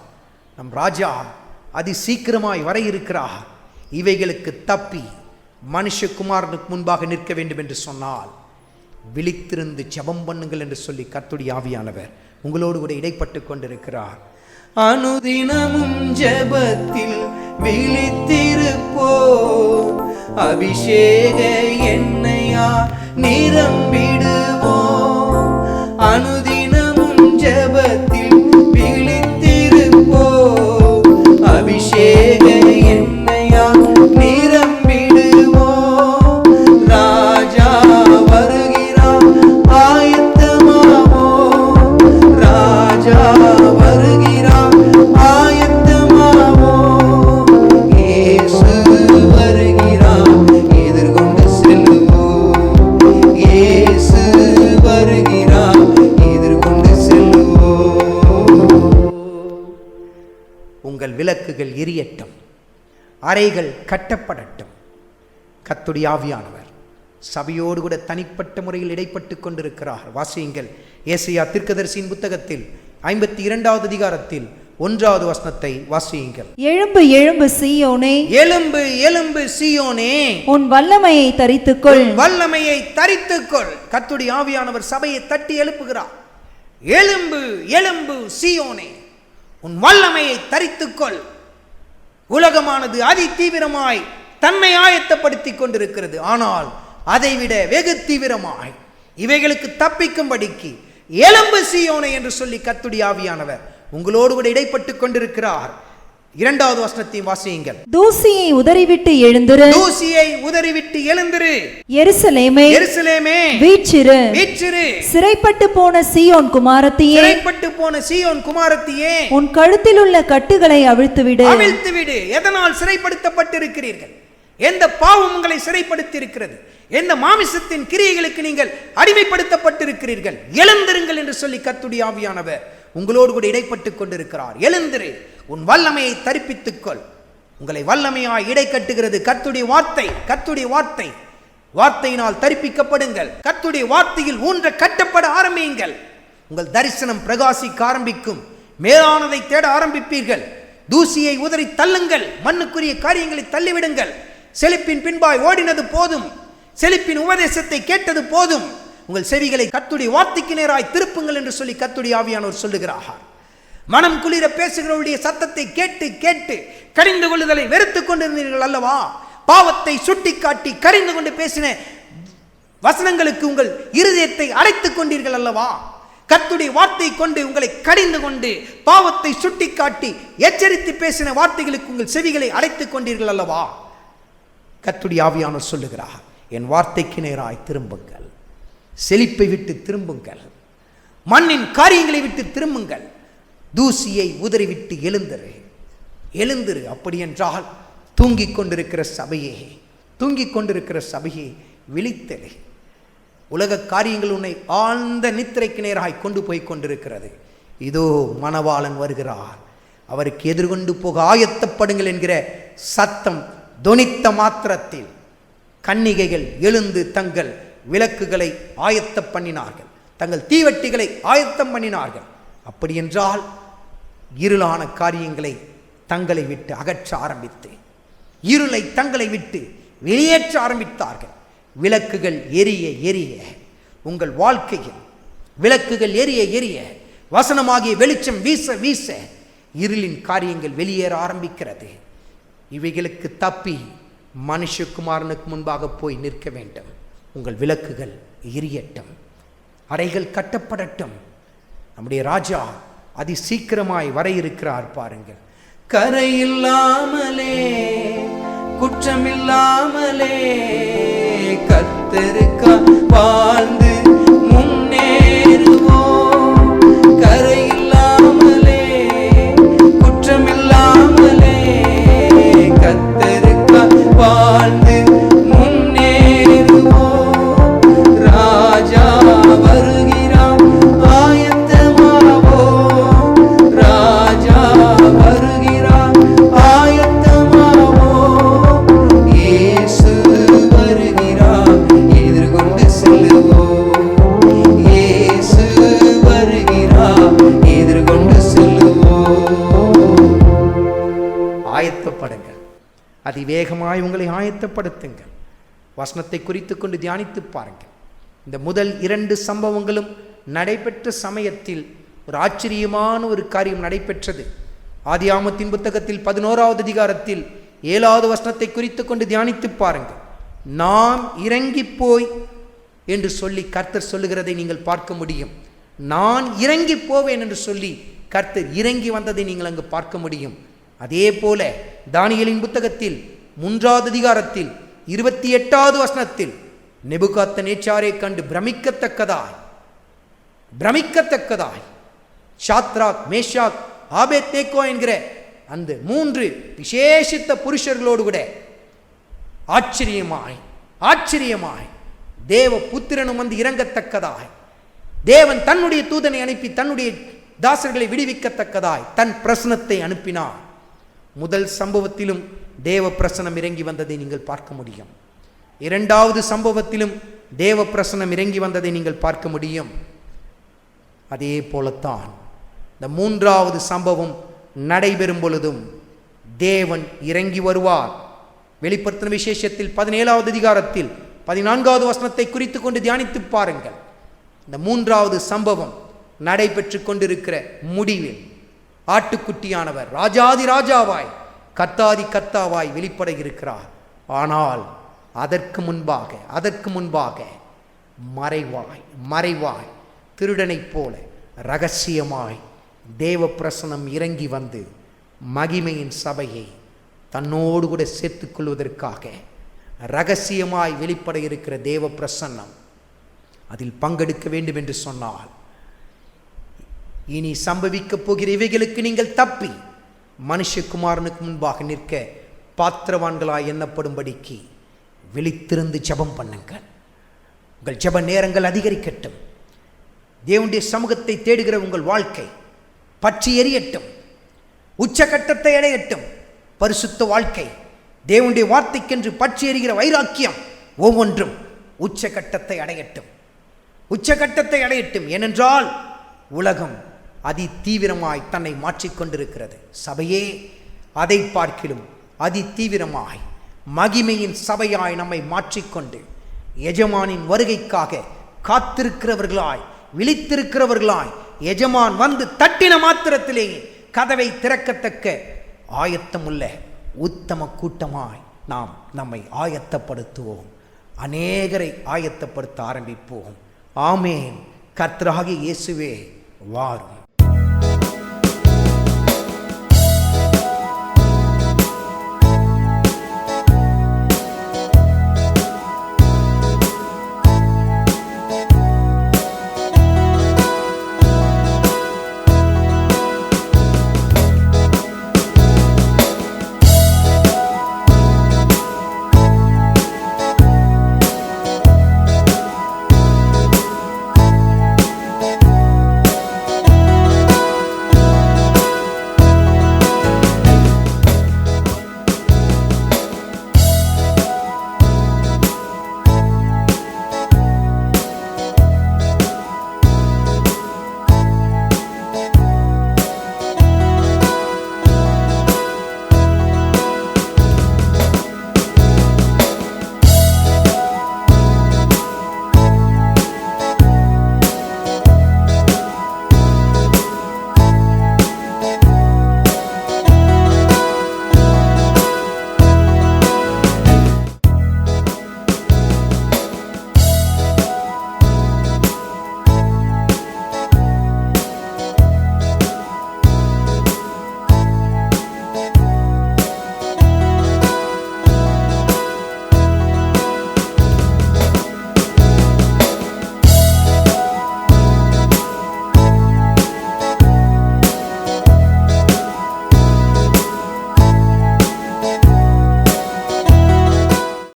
நம் ராஜா அதி சீக்கிரமாய் வர இருக்கிறார். இவைகளுக்கு தப்பி மனுஷகுமாரனுக்கு முன்பாக நிற்க வேண்டும் என்று சொன்னால் விழித்திருந்து ஜெபம் பண்ணுங்கள் என்று சொல்லி கர்த்தருடைய ஆவியானவர் உங்களோடு கூட இடைப்பட்டு கொண்டிருக்கிறார். அனுதினமும் ஜெபத்தில் விழித்திருப்போம், அபிஷேக எண்ணெயா நிரம்பிடுவோம். அனுதினமும் ஜெபத்தில் விழித்திருப்போம். அபிஷேக எண்ணெயா நிரம்பிடுவோம். ராஜா வருகிறார், ஆயத்தமாவோம். ராஜா வருகிறார், ஆயத்தமாவோம். இயேசு வருகிறார், எதிர்கொண்டு செல்லுவோம். இயேசு வருகிறார், எதிர்கொண்டு செல்லுவோம். உங்கள் விளக்குகள் எரியட்டும், அறைகள் கட்டப்படட்டும். கர்த்தருடைய ஆவியானவர் சபையோடு கூட தனிப்பட்ட முறையில் இடைப்பட்டு கொண்டிருக்கிறார். வாசியுங்கள். ஏசாயா தீர்க்கதரிசியின் புத்தகத்தில் 52வது அதிகாரத்தில் 1வது வசனத்தை வாசியுங்கள். எழும்பு எழும்பு சீயோனே, எலும்பு எலும்பு சீயோனே, உன் வல்லமையை தரித்துக்கொள். உன் வல்லமையை தரித்துக்கொள். கர்த்தருடைய ஆவியானவர் சபையை தட்டி எழுப்புகிறார். எலும்பு எலும்பு சீயோனே, உன் வல்லமையை தரித்துக்கொள். உலகமானது அதி தீவிரமாய் தன்னை ஆயத்தப்படுத்திக் கொண்டிருக்கிறது. ஆனால் அதைவிட வெகு தீவிரமாய் இவைகளுக்கு தப்பிக்கும்படிக்கு எலும்பு சீயோனே என்று சொல்லி கர்த்தருடைய ஆவியானவர் உங்களோடு கூட இடைப்பட்டு கொண்டிருக்கிறார். 2வது வசனத்தையும் வாசியுங்கள். தூசியை உதறிவிட்டு எழுந்திரு, தூசியை உதறிவிட்டு எழுந்திரு. எருசலேமே எருசலேமே வீற்றிரு, வீற்றிரு. சிறைப்பட்டு போன சீயோன் குமாரத்தியே, சிறைப்பட்டு போன சீயோன் குமாரத்தியே, உன் கழுத்தில் உள்ள கட்டுகளை அவிழ்த்துவிடு. அவிழ்த்துவிடு. எதனால் சிறைப்படுத்தப்பட்டிருக்கிறீர்கள்? எந்த பாவம் உங்களை சிறைப்படுத்தி இருக்கிறது? எந்த மாமிசத்தின் கிரியைகளுக்கு நீங்கள் அடிமைப்படுத்தப்பட்டிருக்கிறீர்கள்? எழுந்திருங்கள் என்று சொல்லி கர்த்தருடைய ஆவியானவர் உங்களோடு கூட இடைப்பட்டு கொண்டிருக்கிறார். எழுந்திரு, உன் வல்லமையை தரிப்பித்துக்கொள். உங்களை வல்லமையாய் இடை கட்டுகிறது கர்த்தருடைய வார்த்தை. கர்த்தருடைய வார்த்தை. வார்த்தையினால் தரிப்பிக்கப்படுங்கள். கர்த்தருடைய வார்த்தையில் ஊன்ற கட்டப்பட ஆரம்பியுங்கள். உங்கள் தரிசனம் பிரகாசிக்க ஆரம்பிக்கும். மேலானதை தேட ஆரம்பிப்பீர்கள். தூசியை உதறி தள்ளுங்கள். மண்ணுக்குரிய காரியங்களை தள்ளிவிடுங்கள். செழிப்பின் பின்பாய் ஓடினது போதும். செழிப்பின் உபதேசத்தை கேட்டது போதும். உங்கள் செவிகளை கர்த்தருடைய வார்த்தைக்கு நேராய் திருப்புங்கள் என்று சொல்லி கர்த்தருடைய ஆவியானவர் சொல்லுகிறார். மனம் குளிர பேசுகிறவருடைய சத்தத்தை கேட்டு கேட்டு கரிந்து கொள்ளுதலை வெறுத்துக் கொண்டிருந்தீர்கள் அல்லவா? பாவத்தை சுட்டிக்காட்டி கரிந்து கொண்டு பேசின வசனங்களுக்கு உங்கள் இருதயத்தை அடைத்துக் கொண்டீர்கள் அல்லவா? கர்த்தருடைய வார்த்தை கொண்டு உங்களை கடிந்து கொண்டு பாவத்தை சுட்டிக்காட்டி எச்சரித்து பேசின வார்த்தைகளுக்கு உங்கள் செவிகளை அடைத்துக் கொண்டீர்கள் அல்லவா? கர்த்தருடைய ஆவியானவர் சொல்லுகிறார், என் வார்த்தைக்கு நேராய் திரும்புங்கள். செழிப்பை விட்டு திரும்புங்கள். மண்ணின் காரியங்களை விட்டு திரும்புங்கள். தூசியை உதறிவிட்டு எழுந்திரு. எழுந்திரு. அப்படி என்றால் தூங்கிக் கொண்டிருக்கிற சபையே, தூங்கிக் கொண்டிருக்கிற சபையே விழித்தெழு. உலக காரியங்கள் உன்னை ஆழ்ந்த நித்திரைக்கு நேராய் கொண்டு போய் கொண்டிருக்கிறது. இதோ மணவாளன் வருகிறார், அவருக்கு எதிர்கொண்டு போக ஆயத்தப்படுங்கள் என்கிற சத்தம் தொனித்த மாத்திரத்தில் கன்னிகைகள் எழுந்து தங்கள் விளக்குகளை ஆயத்தம் பண்ணினார்கள். தங்கள் தீவட்டிகளை ஆயத்தம் பண்ணினார்கள். அப்படி என்றால் இருளான காரியங்களை தங்களை விட்டு அகற்ற ஆரம்பித்து இருளை தங்களை விட்டு வெளியேற்ற ஆரம்பித்தார்கள். விளக்குகள் எரிய எரிய உங்கள் வாழ்க்கையில் விளக்குகள் எரிய எரிய வசனமாகிய வெளிச்சம் வீச வீச இருளின் காரியங்கள் வெளியேற ஆரம்பிக்கிறது. இவைகளுக்கு தப்பி மனுஷகுமாரனுக்கு முன்பாக போய் நிற்க வேண்டும். உங்கள் விளக்குகள் எரியட்டும், அறைகள் கட்டப்படட்டும். நம்முடைய ராஜா அதி சீக்கிரமாய் வர இருக்கிறார். பாருங்கள், கரையில்லாமலே குற்றமில்லாமலே கர்த்தருக்கா வாழ்ந்து முன்னேறுவோம். கரையில்லாமலே குற்றமில்லாமலே கர்த்தருக்கா வாழ்ந்து முன்னேறுவோம். ராஜா வருகிறார், ஆயத்தமாவோம். ராஜா வருகிறார், ஆயத்தமாவோம். இயேசு வருகிறார், எதிர்கொண்டு செல்லுவோம். இயேசு வருகிறார், எதிர்கொண்டு செல்லுவோம். ஆயத்தப்படுங்கள். அதிவேகமாய் உங்களை ஆயத்தப்படுத்துங்கள். வசனத்தை குறித்து கொண்டு தியானித்து பாருங்கள். இந்த முதல் 2 சம்பவங்களும் நடைபெற்ற சமயத்தில் ஒரு ஆச்சரியமான ஒரு காரியம் நடைபெற்றது. ஆதியாகமத்தின் புத்தகத்தில் 11வது அதிகாரத்தில் 7வது வசனத்தை குறித்து கொண்டு தியானித்து பாருங்கள். நாம் இறங்கி போய் என்று சொல்லி கர்த்தர் சொல்லுகிறதை நீங்கள் பார்க்க முடியும். நான் இறங்கி போவேன் என்று சொல்லி கர்த்தர் இறங்கி வந்ததை நீங்கள் அங்கு பார்க்க முடியும். அதே போல தானியேலின் புத்தகத்தில் 3வது அதிகாரத்தில் 28வது வசனத்தில் நேபுகாத்நேச்சாரை கண்டு பிரமிக்கத்தக்கதாய் சாத்ராக், மேஷாக், ஆபேத்நேகோ என்கிற அந்த 3 விசேஷித்த புருஷர்களோடு கூட ஆச்சரியமாய் தேவ புத்திரனும் வந்து இறங்கத்தக்கதாய், தேவன் தன்னுடைய தூதனை அனுப்பி தன்னுடைய தாசர்களை விடுவிக்கத்தக்கதாய் தன் பிரசனத்தை அனுப்பினார். முதல் சம்பவத்திலும் தேவ பிரசனம் இறங்கி வந்ததை நீங்கள் பார்க்க முடியும். 2வது சம்பவத்திலும் தேவ பிரசனம் இறங்கி வந்ததை நீங்கள் பார்க்க முடியும். அதே போலத்தான் இந்த 3வது சம்பவம் நடைபெறும் பொழுதும் தேவன் இறங்கி வருவார். வெளிப்படுத்தின விசேஷத்தில் 17வது அதிகாரத்தில் 14வது வசனத்தை குறித்து கொண்டு தியானித்து பாருங்கள். இந்த 3வது சம்பவம் நடைபெற்று கொண்டிருக்கிற முடிவில் ஆட்டுக்குட்டியானவர் ராஜாதி ராஜாவாய் கர்த்தாதி கர்த்தாவாய் வெளிப்பட இருக்கிறார். ஆனால் அதற்கு முன்பாக மறைவாய் திருடனைப் போல இரகசியமாய் தேவ பிரசனம் இறங்கி வந்து மகிமையின் சபையை தன்னோடு கூட சேர்த்துக் கொள்வதற்காக இரகசியமாய் வெளிப்பட இருக்கிற தேவ பிரசன்னம் அதில் பங்கெடுக்க வேண்டும் என்று சொன்னால், இனி சம்பவிக்கப் போகிற இவைகளுக்கு நீங்கள் தப்பி மனுஷகுமாரனுக்கு முன்பாக நிற்க பாத்திரவான்களாய் எண்ணப்படும்படிக்கு விழித்திருந்து ஜெபம் பண்ணுங்கள். உங்கள் ஜெப நேரங்கள் அதிகரிக்கட்டும். தேவனுடைய சமூகத்தை தேடுகிற உங்கள் வாழ்க்கை பற்றி எரியட்டும், உச்சகட்டத்தை அடையட்டும். பரிசுத்த வாழ்க்கை, தேவனுடைய வார்த்தைக்கென்று பற்றி எரிகிற வைராக்கியம் ஒவ்வொன்றும் உச்சகட்டத்தை அடையட்டும். ஏனென்றால் உலகம் அதி தீவிரமாய் தன்னை மாற்றிக்கொண்டிருக்கிறது. சபையே அதை பார்க்கிலும் அதி தீவிரமாய் மகிமையின் சபையாய் நம்மை மாற்றிக்கொண்டு எஜமானின் வருகைக்காக காத்திருக்கிறவர்களாய், விழித்திருக்கிறவர்களாய், எஜமான் வந்து தட்டின மாத்திரத்திலேயே கதவை திறக்கத்தக்க ஆயத்தமுள்ள உத்தம கூட்டமாய் நாம் நம்மை ஆயத்தப்படுத்துவோம். அநேகரை ஆயத்தப்படுத்த ஆரம்பிப்போம். ஆமேன். கர்த்தராகிய இயேசுவே வாரும்.